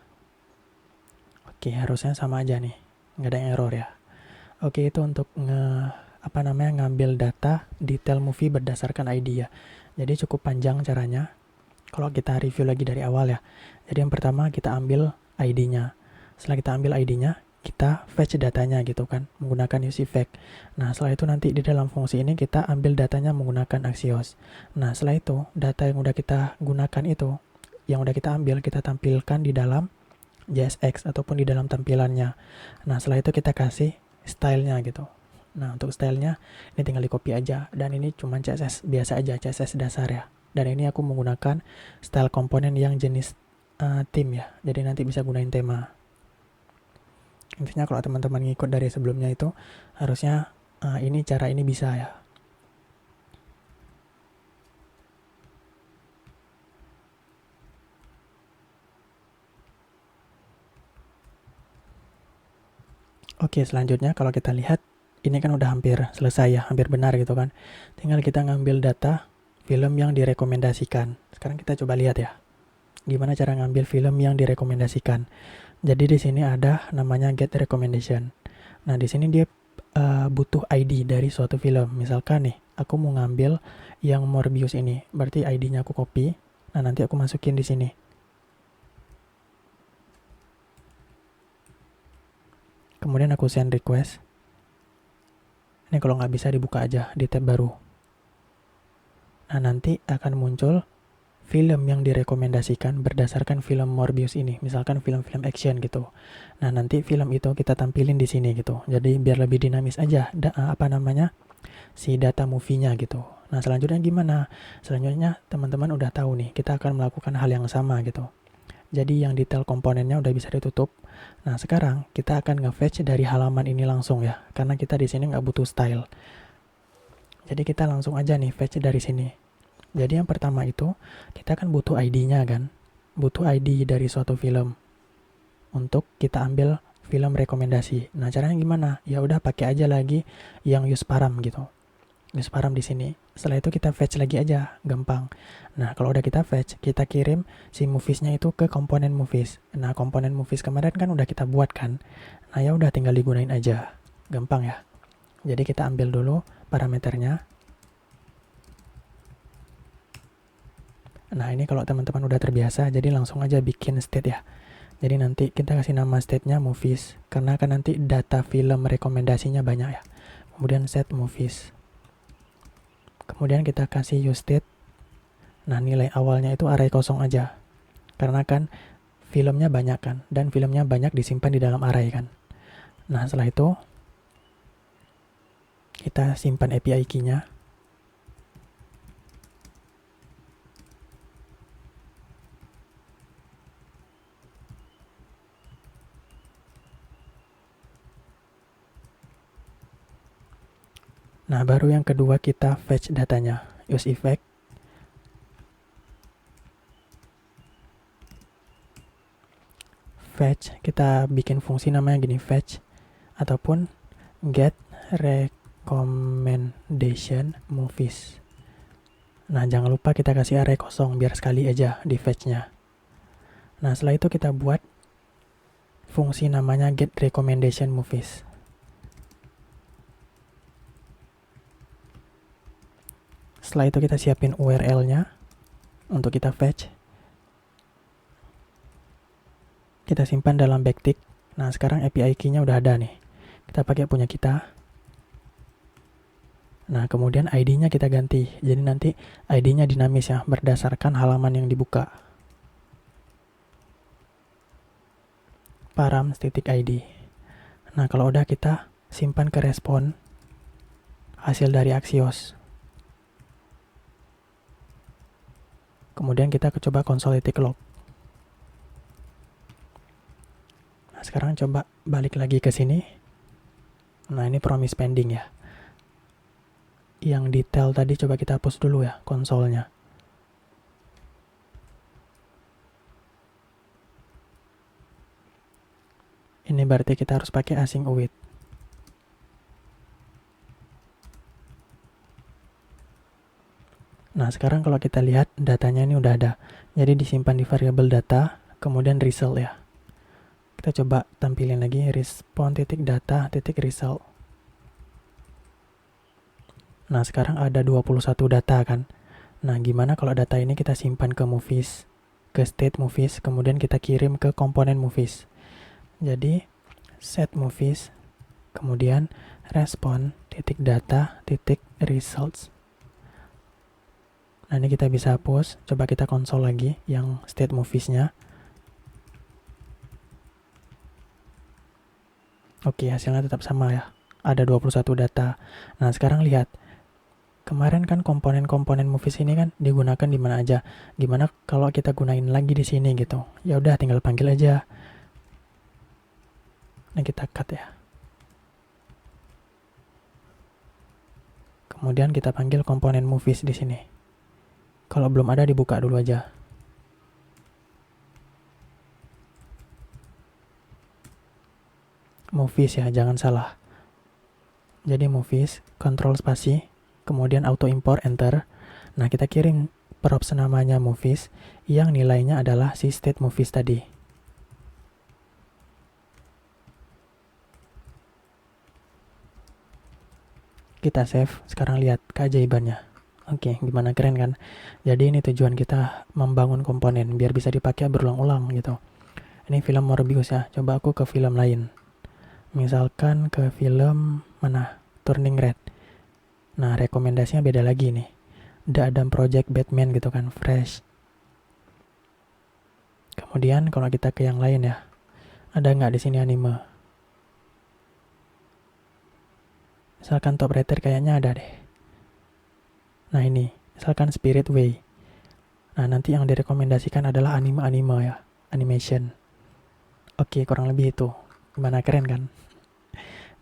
Oke, harusnya sama aja nih, nggak ada yang error ya. Oke, itu untuk ngambil data detail movie berdasarkan ID ya. Jadi cukup panjang caranya. Kalau kita review lagi dari awal ya. Jadi yang pertama kita ambil ID-nya. Setelah kita ambil ID-nya, kita fetch datanya gitu kan, menggunakan use effect. Nah, setelah itu nanti di dalam fungsi ini kita ambil datanya menggunakan Axios. Nah, setelah itu data yang udah kita gunakan itu, yang udah kita ambil, kita tampilkan di dalam JSX ataupun di dalam tampilannya. Nah, setelah itu kita kasih stylenya gitu. Nah, untuk stylenya ini tinggal di copy aja, dan ini cuma CSS biasa aja, CSS dasar ya. Dan ini aku menggunakan style komponen yang jenis theme ya, jadi nanti bisa gunain tema. Intinya kalau teman-teman ngikut dari sebelumnya itu harusnya ini cara ini bisa ya. Oke, selanjutnya kalau kita lihat ini kan udah hampir selesai ya, hampir benar gitu kan. Tinggal kita ngambil data film yang direkomendasikan. Sekarang kita coba lihat ya, gimana cara ngambil film yang direkomendasikan. Jadi di sini ada namanya get recommendation. Nah, di sini dia butuh ID dari suatu film. Misalkan nih, aku mau ngambil yang Morbius ini, berarti ID-nya aku copy. Nah, nanti aku masukin di sini. Kemudian aku send request. Ini kalau nggak bisa dibuka aja di tab baru. Nah, nanti akan muncul film yang direkomendasikan berdasarkan film Morbius ini, misalkan film-film action gitu. Nah, nanti film itu kita tampilin di sini gitu. Jadi biar lebih dinamis aja si data movie-nya gitu. Nah, selanjutnya gimana? Selanjutnya teman-teman udah tahu nih, kita akan melakukan hal yang sama gitu. Jadi yang detail komponennya udah bisa ditutup. Nah, sekarang kita akan nge-fetch dari halaman ini langsung ya, karena kita di sini nggak butuh style. Jadi kita langsung aja nih fetch dari sini. Jadi yang pertama itu kita kan butuh ID-nya kan, butuh ID dari suatu film untuk kita ambil film rekomendasi. Nah, caranya gimana? Ya udah pakai aja lagi yang use param gitu. Use param di sini. Setelah itu kita fetch lagi aja, gampang. Nah, kalau udah kita fetch, kita kirim si movies-nya itu ke komponen movies. Nah, komponen movies kemarin kan udah kita buat kan. Nah, ya udah tinggal digunain aja. Gampang ya. Jadi kita ambil dulu parameternya. Nah, ini kalau teman-teman udah terbiasa, jadi langsung aja bikin state ya. Jadi nanti kita kasih nama state-nya movies, karena kan nanti data film rekomendasinya banyak ya. Kemudian set movies. Kemudian kita kasih use state. Nah, nilai awalnya itu array kosong aja. Karena kan filmnya banyak kan, dan filmnya banyak disimpan di dalam array kan. Nah, setelah itu kita simpan API key-nya. Nah, baru yang kedua kita fetch datanya. Use effect. Fetch, kita bikin fungsi namanya gini, fetch. Ataupun get recommendation movies. Nah, jangan lupa kita kasih array kosong biar sekali aja di fetch-nya. Nah, setelah itu kita buat fungsi namanya get recommendation movies. Setelah itu kita siapin URL-nya untuk kita fetch. Kita simpan dalam backtick. Nah, sekarang API key-nya udah ada nih. Kita pakai punya kita. Nah, kemudian ID-nya kita ganti. Jadi nanti ID-nya dinamis ya, berdasarkan halaman yang dibuka. Params.id. Nah, kalau udah kita simpan ke respon hasil dari Axios. Kemudian kita coba console.log. Nah, sekarang coba balik lagi ke sini. Nah, ini promise pending ya. Yang detail tadi coba kita hapus dulu ya, konsolnya. Ini berarti kita harus pakai async await. Nah, sekarang kalau kita lihat datanya ini udah ada. Jadi disimpan di variabel data, kemudian result ya. Kita coba tampilin lagi respond.data.result. Nah, sekarang ada 21 data kan. Nah, gimana kalau data ini kita simpan ke movies, ke state movies, kemudian kita kirim ke komponen movies. Jadi, set movies, kemudian respond.data.results. Nah, ini kita bisa hapus. Coba kita konsol lagi yang state movies-nya. Oke, hasilnya tetap sama ya. Ada 21 data. Nah, sekarang lihat. Kemarin kan komponen-komponen movies ini kan digunakan di mana aja. Gimana kalau kita gunain lagi di sini gitu? Ya udah, tinggal panggil aja. Nah, kita cut ya. Kemudian kita panggil komponen movies di sini. Kalau belum ada dibuka dulu aja. Movies ya, jangan salah. Jadi movies, kontrol spasi, kemudian auto import, enter. Nah, kita kirim props namanya movies yang nilainya adalah si state movies tadi. Kita save, sekarang lihat keajaibannya. Oke, gimana keren kan? Jadi ini tujuan kita membangun komponen biar bisa dipakai berulang-ulang gitu. Ini film Morbius ya, coba aku ke film lain. Misalkan ke film mana? Turning Red. Nah, rekomendasinya beda lagi nih. The Adam Project Batman gitu kan, fresh. Kemudian kalau kita ke yang lain ya, ada nggak di sini anime? Misalkan Top Rater kayaknya ada deh. Nah ini, misalkan Spirit Way. Nah nanti yang direkomendasikan adalah anime-anime ya, animation. Oke, kurang lebih itu. Gimana, keren kan?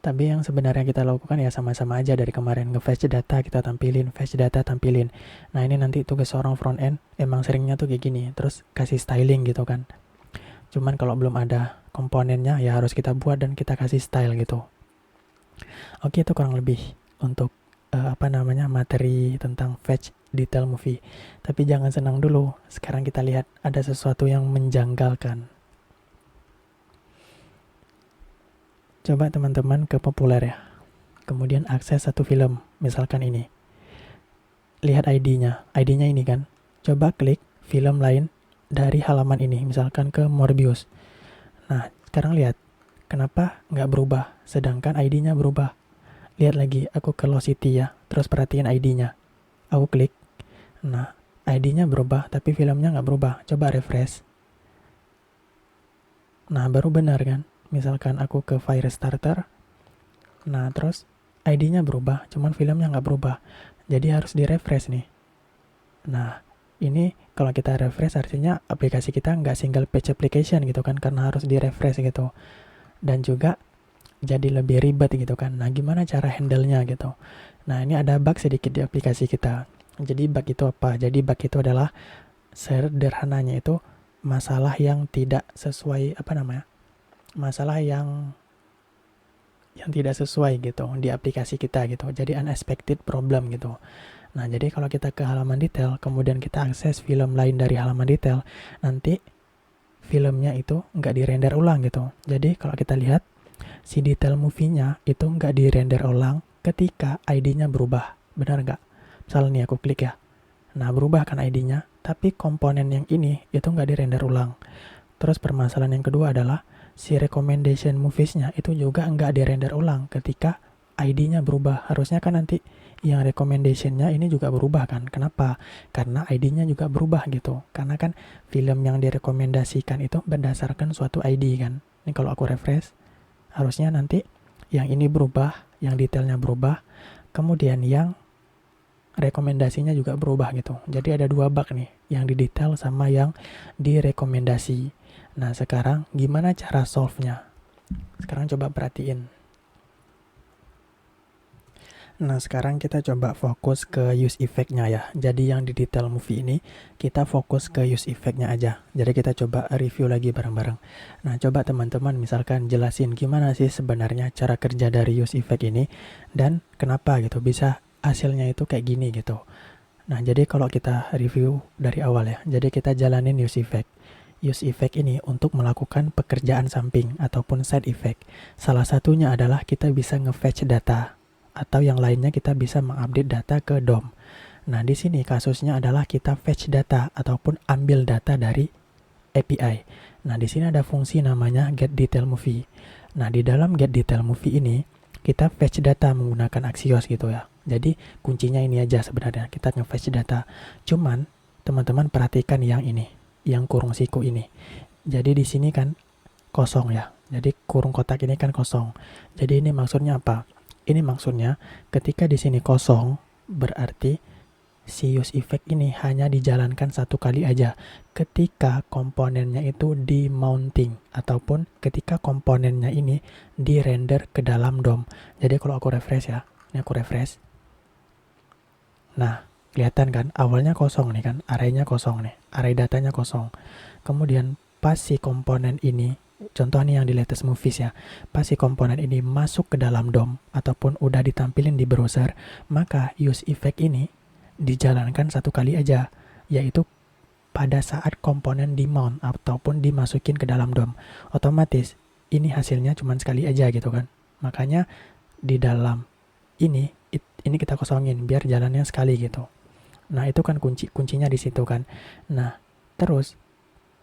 Tapi yang sebenarnya kita lakukan ya sama-sama aja dari kemarin. Nge-fetch data kita tampilin, fetch data tampilin. Nah ini nanti tugas seorang front end emang seringnya tuh kayak gini. Terus kasih styling gitu kan. Cuman kalau belum ada komponennya ya harus kita buat dan kita kasih style gitu. Oke, itu kurang lebih untuk materi tentang fetch detail movie. Tapi jangan senang dulu. Sekarang kita lihat ada sesuatu yang menjanggalkan. Coba teman-teman ke populer ya. Kemudian akses satu film, misalkan ini. Lihat ID-nya. ID-nya ini kan. Coba klik film lain dari halaman ini, misalkan ke Morbius. Nah, sekarang lihat. Kenapa nggak berubah, sedangkan ID-nya berubah? Lihat lagi, aku ke Locity ya, terus perhatiin ID-nya. Aku klik, nah ID-nya berubah, tapi filmnya nggak berubah. Coba refresh. Nah, baru benar kan? Misalkan aku ke Firestarter, nah terus ID-nya berubah, cuman filmnya nggak berubah. Jadi harus di-refresh nih. Nah, ini kalau kita refresh artinya aplikasi kita nggak single page application gitu kan, karena harus di-refresh gitu. Dan juga jadi lebih ribet gitu kan. Nah, gimana cara handle-nya gitu. Nah, ini ada bug sedikit di aplikasi kita. Jadi bug itu apa? Jadi bug itu adalah sederhananya itu masalah yang tidak sesuai masalah yang tidak sesuai gitu di aplikasi kita gitu. Jadi unexpected problem gitu. Nah, jadi kalau kita ke halaman detail, kemudian kita akses film lain dari halaman detail, nanti filmnya itu nggak di-render ulang gitu. Jadi kalau kita lihat, si detail movie-nya itu nggak di-render ulang ketika ID-nya berubah. Benar nggak? Misalnya nih aku klik ya. Nah, berubah kan ID-nya, tapi komponen yang ini itu nggak di-render ulang. Terus permasalahan yang kedua adalah si recommendation movies-nya itu juga nggak di-render ulang ketika ID-nya berubah. Harusnya kan nanti yang recommendation-nya ini juga berubah kan. Kenapa? Karena ID-nya juga berubah gitu. Karena kan film yang direkomendasikan itu berdasarkan suatu ID kan. Ini kalau aku refresh, harusnya nanti yang ini berubah, yang detailnya berubah, kemudian yang rekomendasinya juga berubah gitu. Jadi ada dua bug nih, yang di detail sama yang di rekomendasi. Nah, sekarang gimana cara solve-nya? Sekarang coba perhatiin. Nah, sekarang kita coba fokus ke use effect-nya ya. Jadi yang di detail movie ini, kita fokus ke use effect-nya aja. Jadi kita coba review lagi bareng-bareng. Nah, coba teman-teman misalkan jelasin gimana sih sebenarnya cara kerja dari use effect ini, dan kenapa gitu bisa hasilnya itu kayak gini gitu. Nah, jadi kalau kita review dari awal ya, jadi kita jalanin use effect. Use effect ini untuk melakukan pekerjaan samping ataupun side effect. Salah satunya adalah kita bisa nge-fetch data, atau yang lainnya kita bisa mengupdate data ke DOM. Nah, di sini kasusnya adalah kita fetch data ataupun ambil data dari API. Nah, di sini ada fungsi namanya get detail movie. Nah, di dalam get detail movie ini kita fetch data menggunakan Axios gitu ya. Jadi kuncinya ini aja sebenarnya, kita nge-fetch data. Cuman teman-teman perhatikan yang ini, yang kurung siku ini. Jadi di sini kan kosong ya. Jadi kurung kotak ini kan kosong. Jadi ini maksudnya apa? Ini maksudnya ketika di sini kosong, berarti si use effect ini hanya dijalankan satu kali aja ketika komponennya itu di mounting ataupun ketika komponennya ini di render ke dalam DOM. Jadi kalau aku refresh ya, ini aku refresh. Nah, kelihatan kan awalnya kosong nih kan, arraynya kosong nih, array datanya kosong. Kemudian pas si komponen ini, contoh nih yang di latest movies ya, pas si komponen ini masuk ke dalam DOM ataupun udah ditampilin di browser, maka use effect ini dijalankan satu kali aja, yaitu pada saat komponen di mount ataupun dimasukin ke dalam DOM. Otomatis ini hasilnya cuma sekali aja gitu kan. Makanya di dalam ini kita kosongin biar jalannya sekali gitu. Nah, itu kan kuncinya di situ kan. Nah, terus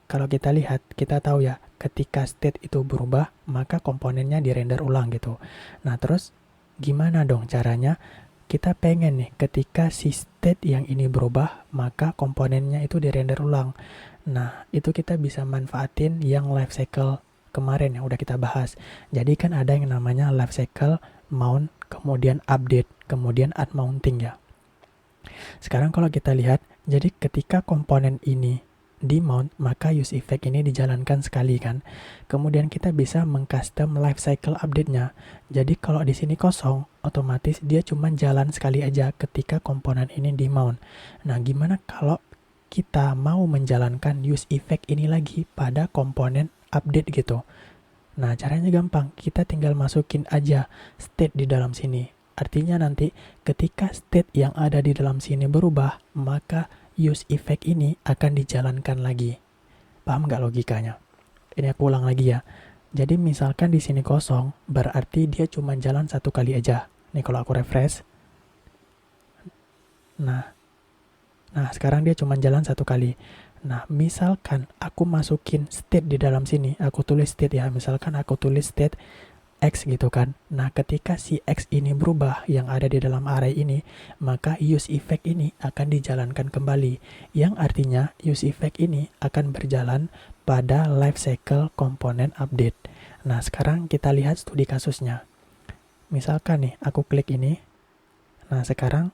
kalau kita lihat, kita tahu ya, ketika state itu berubah, maka komponennya dirender ulang gitu. Nah, terus gimana dong caranya? Kita pengen nih, ketika si state yang ini berubah, maka komponennya itu dirender ulang. Nah, itu kita bisa manfaatin yang life cycle kemarin yang udah kita bahas. Jadi kan ada yang namanya life cycle, mount, kemudian update, kemudian add mounting ya. Sekarang kalau kita lihat, jadi ketika komponen ini di mount, maka use effect ini dijalankan sekali kan. Kemudian kita bisa mengcustom lifecycle update-nya. Jadi kalau di sini kosong, otomatis dia cuma jalan sekali aja ketika komponen ini di mount. Nah, gimana kalau kita mau menjalankan use effect ini lagi pada komponen update gitu? Nah, caranya gampang. Kita tinggal masukin aja state di dalam sini. Artinya nanti ketika state yang ada di dalam sini berubah, maka use effect ini akan dijalankan lagi. Paham nggak logikanya? Ini aku ulang lagi ya. Jadi misalkan di sini kosong, berarti dia cuma jalan satu kali aja. Nih kalau aku refresh. Nah sekarang dia cuma jalan satu kali. Nah, misalkan aku masukin state di dalam sini, aku tulis state ya. Misalkan aku tulis state X gitu kan. Nah, ketika si X ini berubah yang ada di dalam array ini, maka use effect ini akan dijalankan kembali. Yang artinya use effect ini akan berjalan pada life cycle komponen update. Nah, sekarang kita lihat studi kasusnya. Misalkan nih, aku klik ini. Nah, sekarang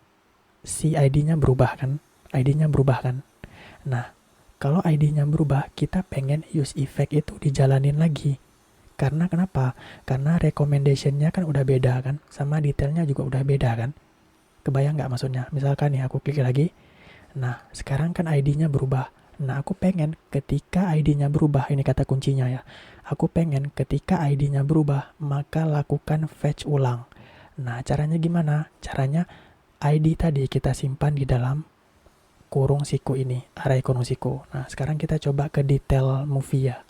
si ID-nya berubah kan? ID-nya berubah kan? Nah, kalau ID-nya berubah, kita pengen use effect itu dijalanin lagi. Karena kenapa? Karena recommendation-nya kan udah beda kan, sama detailnya juga udah beda kan. Kebayang nggak maksudnya? Misalkan nih aku klik lagi, nah sekarang kan ID-nya berubah. Nah aku pengen ketika ID-nya berubah, ini kata kuncinya ya. Aku pengen ketika ID-nya berubah, maka lakukan fetch ulang. Nah caranya gimana? Caranya ID tadi kita simpan di dalam kurung siku ini, array kurung siku. Nah sekarang kita coba ke detail movie ya.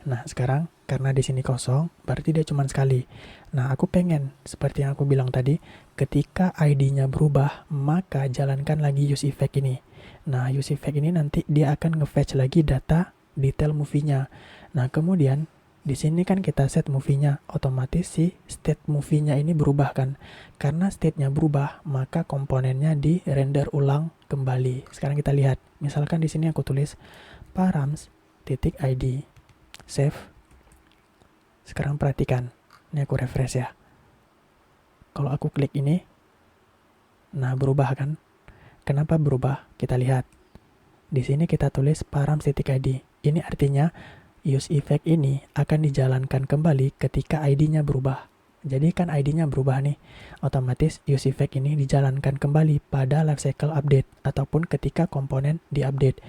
Nah, sekarang karena di sini kosong, berarti dia cuma sekali. Nah, aku pengen, seperti yang aku bilang tadi, ketika ID-nya berubah, maka jalankan lagi use effect ini. Nah, use effect ini nanti dia akan nge-fetch lagi data detail movie-nya. Nah, kemudian di sini kan kita set movie-nya, otomatis si state movie-nya ini berubah kan. Karena state-nya berubah, maka komponennya di render ulang kembali. Sekarang kita lihat, misalkan di sini aku tulis params.id. Save. Sekarang perhatikan. Ini aku refresh ya. Kalau aku klik ini, nah berubah kan? Kenapa berubah? Kita lihat. Di sini kita tulis params.id. Ini artinya use effect ini akan dijalankan kembali ketika ID-nya berubah. Jadi kan ID-nya berubah nih. Otomatis use effect ini dijalankan kembali pada lifecycle update ataupun ketika komponen diupdate.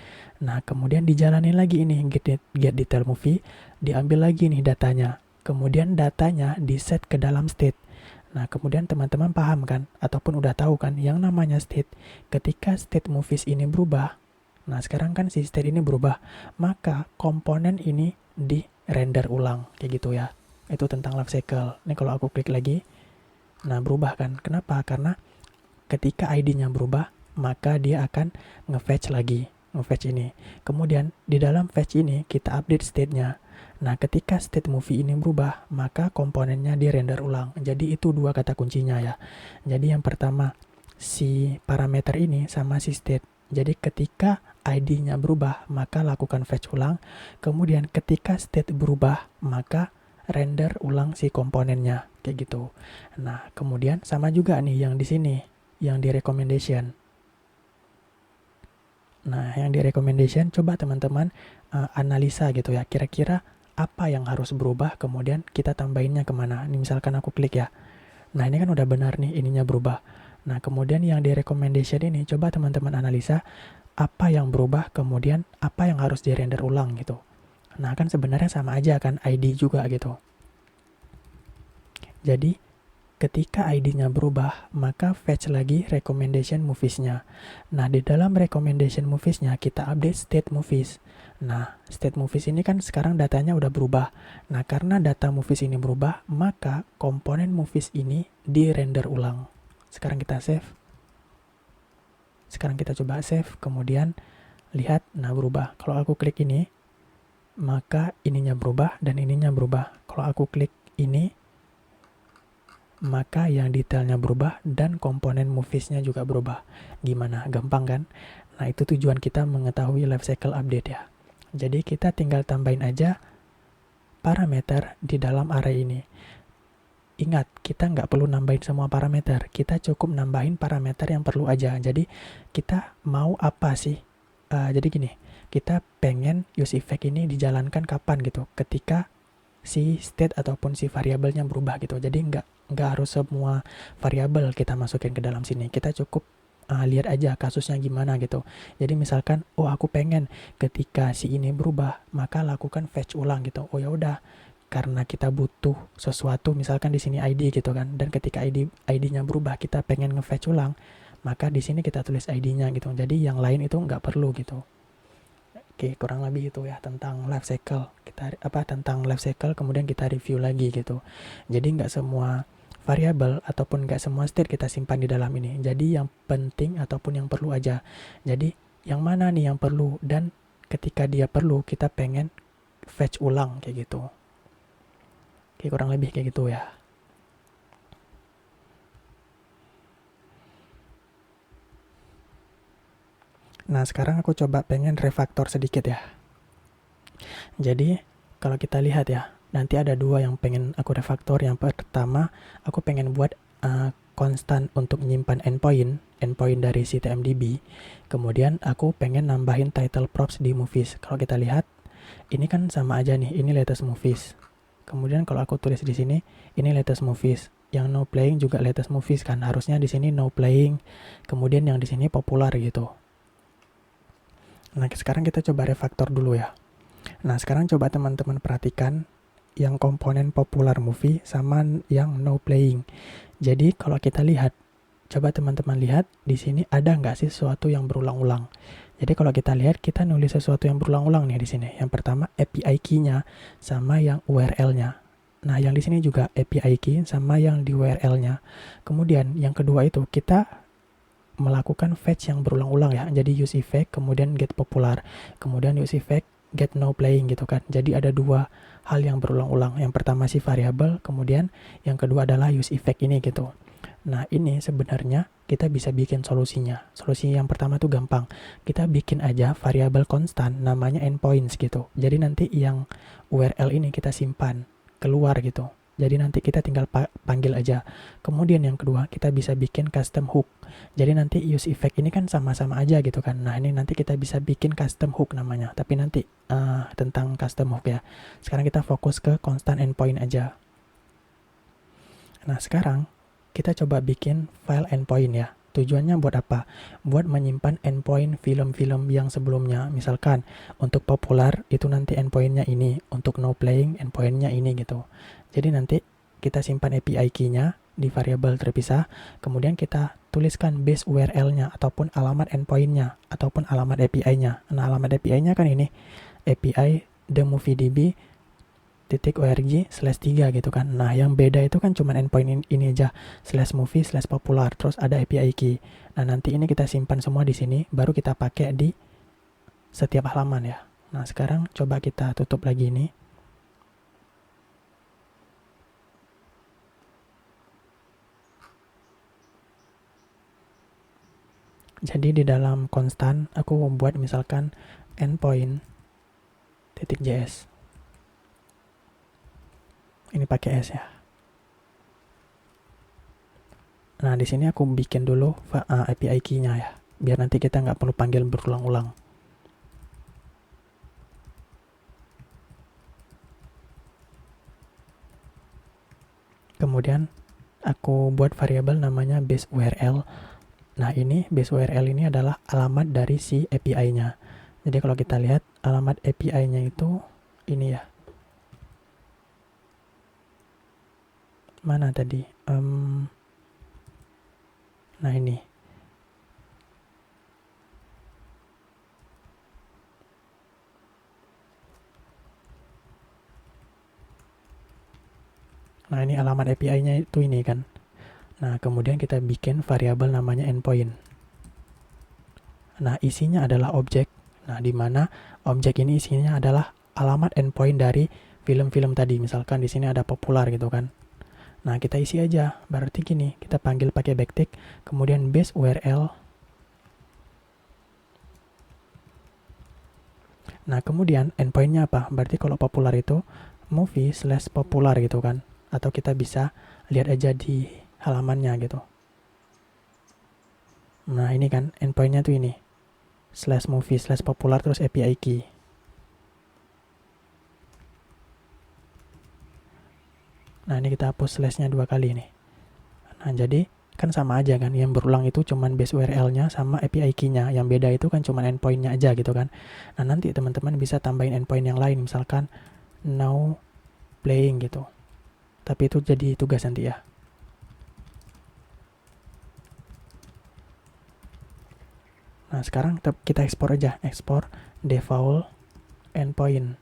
Nah, kemudian dijalanin lagi ini get detail movie, diambil lagi nih datanya. Kemudian datanya di set ke dalam state. Nah, kemudian teman-teman paham kan ataupun udah tahu kan yang namanya state. Ketika state movies ini berubah, nah sekarang kan si state ini berubah, maka komponen ini di render ulang kayak gitu ya. Itu tentang life cycle. Ini kalau aku klik lagi, nah berubah kan. Kenapa? Karena ketika ID-nya berubah, maka dia akan nge-fetch lagi, nge-fetch ini. Kemudian di dalam fetch ini kita update state-nya. Nah, ketika state movie ini berubah, maka komponennya di render ulang. Jadi itu dua kata kuncinya ya. Jadi yang pertama, si parameter ini sama si state. Jadi ketika ID-nya berubah, maka lakukan fetch ulang. Kemudian ketika state berubah, maka render ulang si komponennya kayak gitu. Nah, kemudian sama juga nih yang di sini, yang di recommendation. Nah, yang di recommendation coba teman-teman analisa gitu ya. Kira-kira apa yang harus berubah, kemudian kita tambahinnya kemana. Ini misalkan aku klik ya. Nah, ini kan udah benar nih ininya berubah. Nah, kemudian yang di recommendation ini coba teman-teman analisa apa yang berubah, kemudian apa yang harus di render ulang gitu. Nah, kan sebenarnya sama aja kan ID juga gitu. Jadi, ketika ID-nya berubah, maka fetch lagi recommendation movies-nya. Nah, di dalam recommendation movies-nya kita update state movies. Nah, state movies ini kan sekarang datanya udah berubah. Nah, karena data movies ini berubah, maka komponen movies ini di-render ulang. Sekarang kita save. Sekarang kita coba save, kemudian lihat, nah berubah. Kalau aku klik ini, maka ininya berubah dan ininya berubah. Kalau aku klik ini, maka yang detailnya berubah dan komponen movies-nya juga berubah. Gimana? Gampang kan? Nah, itu tujuan kita mengetahui lifecycle update ya. Jadi kita tinggal tambahin aja parameter di dalam array ini. Ingat, kita nggak perlu nambahin semua parameter. Kita cukup nambahin parameter yang perlu aja. Jadi kita mau apa sih? Jadi gini, kita pengen use effect ini dijalankan kapan gitu, ketika si state ataupun si variabelnya berubah gitu. Jadi nggak harus semua variabel kita masukin ke dalam sini. Kita cukup lihat aja kasusnya gimana gitu. Jadi misalkan, oh aku pengen ketika si ini berubah, maka lakukan fetch ulang gitu. Oh ya udah, karena kita butuh sesuatu, misalkan di sini ID gitu kan. Dan ketika ID-nya berubah, kita pengen nge-fetch ulang, maka di sini kita tulis ID-nya gitu. Jadi yang lain itu nggak perlu gitu. Oke, kurang lebih itu ya tentang life cycle. Tentang life cycle kemudian kita review lagi gitu. Jadi nggak semua variabel ataupun nggak semua state kita simpan di dalam ini. Jadi yang penting ataupun yang perlu aja. Jadi yang mana nih yang perlu, dan ketika dia perlu kita pengen fetch ulang kayak gitu. Oke, kurang lebih kayak gitu ya. Nah, sekarang aku coba pengen refaktor sedikit ya. Jadi, kalau kita lihat ya, nanti ada dua yang pengen aku refaktor. Yang pertama, aku pengen buat konstan untuk menyimpan endpoint dari si TMDB. Kemudian aku pengen nambahin title props di movies. Kalau kita lihat, ini kan sama aja nih, ini latest movies. Kemudian kalau aku tulis di sini, ini latest movies. Yang no playing juga latest movies kan. Harusnya di sini no playing. Kemudian yang di sini popular gitu. Nah, sekarang kita coba refaktor dulu ya. Nah, sekarang coba teman-teman perhatikan yang komponen popular movie sama yang no playing. Jadi, kalau kita lihat, coba teman-teman lihat di sini ada nggak sih sesuatu yang berulang-ulang. Jadi, kalau kita lihat, kita nulis sesuatu yang berulang-ulang nih di sini. Yang pertama, API key-nya sama yang URL-nya. Nah, yang di sini juga API key sama yang di URL-nya. Kemudian, yang kedua itu kita melakukan fetch yang berulang-ulang ya. Jadi use effect, kemudian get popular, kemudian use effect, get no playing gitu kan. Jadi ada dua hal yang berulang-ulang. Yang pertama si variable, kemudian yang kedua adalah use effect ini gitu. Nah, ini sebenarnya kita bisa bikin solusinya. Solusi yang pertama tuh gampang. Kita bikin aja variabel konstan namanya endpoints gitu. Jadi nanti yang URL ini kita simpan keluar gitu. Jadi nanti kita tinggal panggil aja. Kemudian yang kedua, kita bisa bikin custom hook. Jadi nanti use effect ini kan sama-sama aja gitu kan. Nah, ini nanti kita bisa bikin custom hook namanya. Tapi nanti tentang custom hook ya. Sekarang kita fokus ke constant endpoint aja. Nah, sekarang kita coba bikin file endpoint ya. Tujuannya buat apa? Buat menyimpan endpoint film-film yang sebelumnya. Misalkan untuk popular itu nanti endpointnya ini, untuk no playing endpointnya ini gitu. Jadi nanti kita simpan API key-nya di variabel terpisah, kemudian kita tuliskan base URL-nya ataupun alamat endpoint-nya ataupun alamat API-nya. Nah, alamat API-nya kan ini API themoviedb .org/3 gitu kan. Nah, yang beda itu kan cuma endpoint ini aja, /movie/popular, terus ada API key. Nah, nanti ini kita simpan semua di sini, baru kita pakai di setiap halaman ya. Nah, sekarang coba kita tutup lagi ini. Jadi di dalam konstan aku membuat misalkan endpoint.js. Ini pakai S ya. Nah, di sini aku bikin dulu API key-nya ya, biar nanti kita nggak perlu panggil berulang-ulang. Kemudian aku buat variabel namanya base URL. Nah, ini base URL ini adalah alamat dari si API-nya. Jadi kalau kita lihat alamat API-nya itu ini ya. Mana tadi? Nah, ini. Nah, ini alamat API-nya itu ini kan. Nah, kemudian kita bikin variabel namanya endpoint. Nah, isinya adalah objek. Nah, di mana objek ini isinya adalah alamat endpoint dari film-film tadi. Misalkan di sini ada popular gitu kan. Nah, kita isi aja. Berarti gini, kita panggil pakai backtick, kemudian base URL. Nah, kemudian endpointnya apa? Berarti kalau popular itu movie/popular gitu kan. Atau kita bisa lihat aja di halamannya gitu. Nah, ini kan endpointnya tuh ini. /movie/popular terus API key. Nah, ini kita hapus slashnya 2 kali nih. Nah, jadi kan sama aja kan, yang berulang itu cuman base URL-nya sama API key-nya, yang beda itu kan cuman endpoint-nya aja gitu kan. Nah, nanti teman-teman bisa tambahin endpoint yang lain, misalkan now playing gitu, tapi itu jadi tugas nanti ya. Nah, sekarang kita ekspor aja, ekspor default endpoint.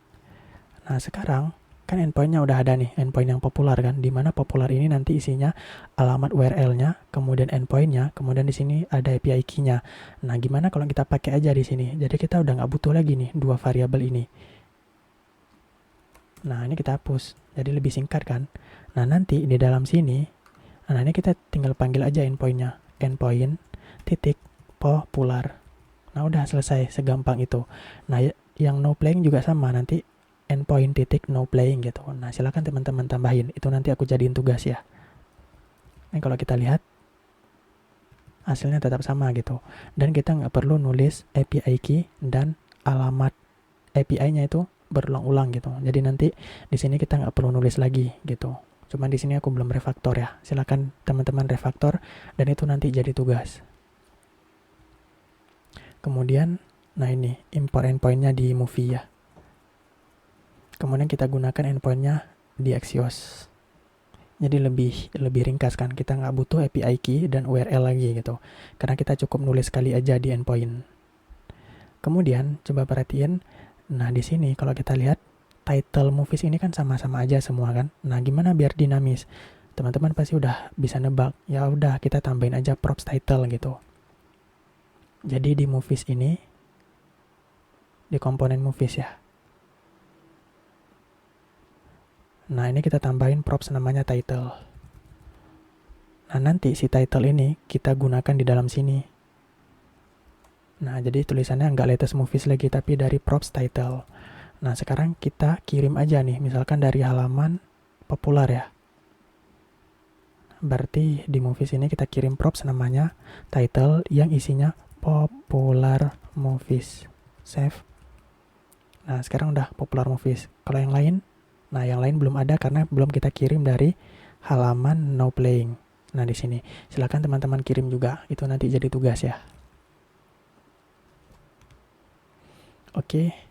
Nah, sekarang kan endpointnya udah ada nih, endpoint yang popular kan, dimana popular ini nanti isinya alamat URL-nya, kemudian endpointnya, kemudian di sini ada API key-nya. Nah, gimana kalau kita pakai aja di sini? Jadi kita udah nggak butuh lagi nih dua variabel ini. Nah, ini kita hapus, jadi lebih singkat kan. Nah, nanti di dalam sini, nah ini kita tinggal panggil aja endpointnya, endpoint titik popular. Nah, udah selesai, segampang itu. Nah, yang no playing juga sama, nanti endpoint titik no playing gitu. Nah, silakan teman-teman tambahin, itu nanti aku jadiin tugas ya. Nah, kalau kita lihat hasilnya tetap sama gitu, dan kita nggak perlu nulis API key dan alamat API-nya itu berulang-ulang gitu. Jadi nanti di sini kita nggak perlu nulis lagi gitu. Cuman di sini aku belum refaktor ya. Silakan teman-teman refaktor dan itu nanti jadi tugas. Kemudian, nah ini import endpoint-nya di movie ya. Kemudian kita gunakan endpoint-nya di Axios. Jadi lebih ringkas kan. Kita nggak butuh API key dan URL lagi gitu. Karena kita cukup nulis sekali aja di endpoint. Kemudian coba perhatiin. Nah, di sini kalau kita lihat title movies ini kan sama-sama aja semua kan. Nah, gimana biar dinamis? Teman-teman pasti udah bisa nebak. Ya udah, kita tambahin aja props title gitu. Jadi di movies ini, di komponen movies ya. Nah, ini kita tambahin props namanya title. Nah, nanti si title ini kita gunakan di dalam sini. Nah, jadi tulisannya nggak latest movies lagi, tapi dari props title. Nah, sekarang kita kirim aja nih, misalkan dari halaman popular ya. Berarti di movies ini kita kirim props namanya title yang isinya popular movies. Save. Nah, sekarang udah popular movies. Kalau yang lain, nah yang lain belum ada karena belum kita kirim dari halaman no playing. Nah, di sini silakan teman-teman kirim juga, itu nanti jadi tugas ya. Oke.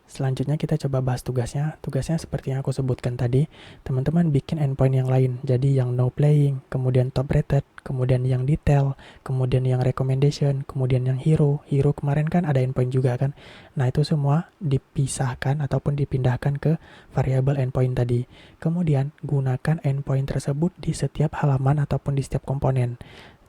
Selanjutnya kita coba bahas tugasnya. Tugasnya seperti yang aku sebutkan tadi, teman-teman bikin endpoint yang lain. Jadi yang no playing, kemudian top rated, kemudian yang detail, kemudian yang recommendation, kemudian yang hero. Hero kemarin kan ada endpoint juga kan. Nah, itu semua dipisahkan ataupun dipindahkan ke variabel endpoint tadi. Kemudian gunakan endpoint tersebut di setiap halaman ataupun di setiap komponen.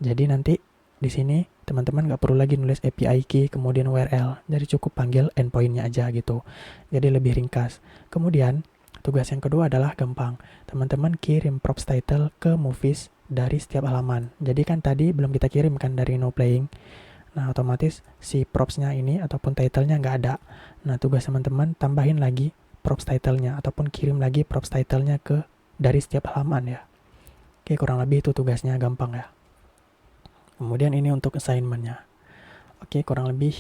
Jadi nanti di sini teman-teman nggak perlu lagi nulis API key kemudian URL, jadi cukup panggil endpointnya aja gitu, jadi lebih ringkas. Kemudian tugas yang kedua adalah gampang, teman-teman kirim props title ke movies dari setiap halaman. Jadi kan tadi belum kita kirim kan dari no playing, nah otomatis si propsnya ini ataupun titlenya nggak ada. Nah, tugas teman-teman tambahin lagi props titlenya ataupun kirim lagi props titlenya ke dari setiap halaman ya. Oke, kurang lebih itu tugasnya, gampang ya. Kemudian ini untuk assignment-nya. Oke, kurang lebih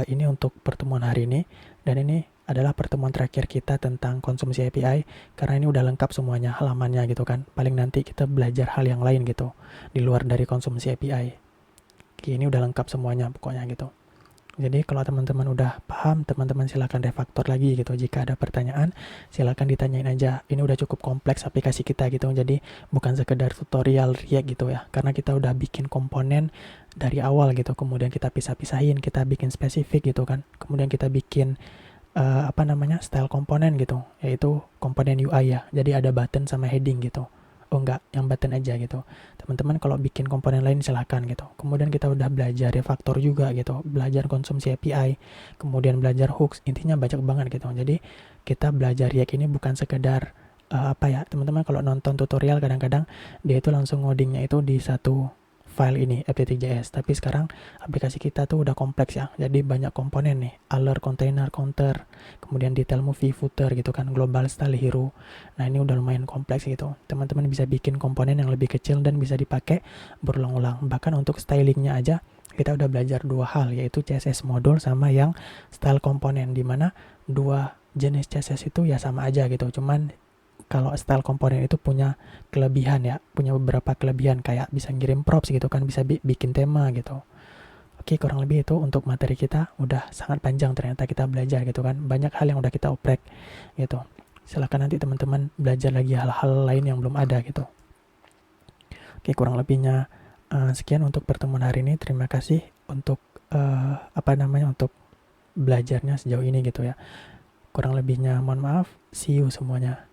ini untuk pertemuan hari ini. Dan ini adalah pertemuan terakhir kita tentang konsumsi API. Karena ini udah lengkap semuanya, halamannya gitu kan. Paling nanti kita belajar hal yang lain gitu, di luar dari konsumsi API. Oke, ini udah lengkap semuanya pokoknya gitu. Jadi kalau teman-teman udah paham, teman-teman silakan refaktor lagi gitu. Jika ada pertanyaan, silakan ditanyain aja. Ini udah cukup kompleks aplikasi kita gitu. Jadi bukan sekedar tutorial React gitu ya. Karena kita udah bikin komponen dari awal gitu. Kemudian kita pisah-pisahin, kita bikin spesifik gitu kan. Kemudian kita bikin style komponen gitu. Yaitu komponen UI ya. Jadi ada button sama heading gitu. Oh enggak, yang button aja gitu. Teman-teman kalau bikin komponen lain silahkan gitu. Kemudian kita udah belajar refaktor juga gitu, belajar konsumsi API, kemudian belajar hooks, intinya banyak banget gitu. Jadi kita belajar React ini bukan sekedar teman-teman kalau nonton tutorial kadang-kadang dia itu langsung ngodingnya itu di satu file ini app.js, tapi sekarang aplikasi kita tuh udah kompleks ya, jadi banyak komponen nih, alert, container, counter, kemudian detail movie, footer gitu kan, global style, hero. Nah, ini udah lumayan kompleks gitu, teman-teman bisa bikin komponen yang lebih kecil dan bisa dipakai berulang-ulang. Bahkan untuk stylingnya aja kita udah belajar dua hal, yaitu CSS module sama yang style komponen, dimana dua jenis CSS itu ya sama aja gitu, cuman kalau style komponen itu punya kelebihan ya, punya beberapa kelebihan kayak bisa ngirim props gitu kan, bisa bikin tema gitu. Oke, kurang lebih itu untuk materi kita, udah sangat panjang ternyata kita belajar gitu kan, banyak hal yang udah kita oprek gitu. Silakan nanti teman-teman belajar lagi hal-hal lain yang belum ada gitu. Oke, kurang lebihnya sekian untuk pertemuan hari ini. Terima kasih untuk untuk belajarnya sejauh ini gitu ya. Kurang lebihnya mohon maaf. See you semuanya.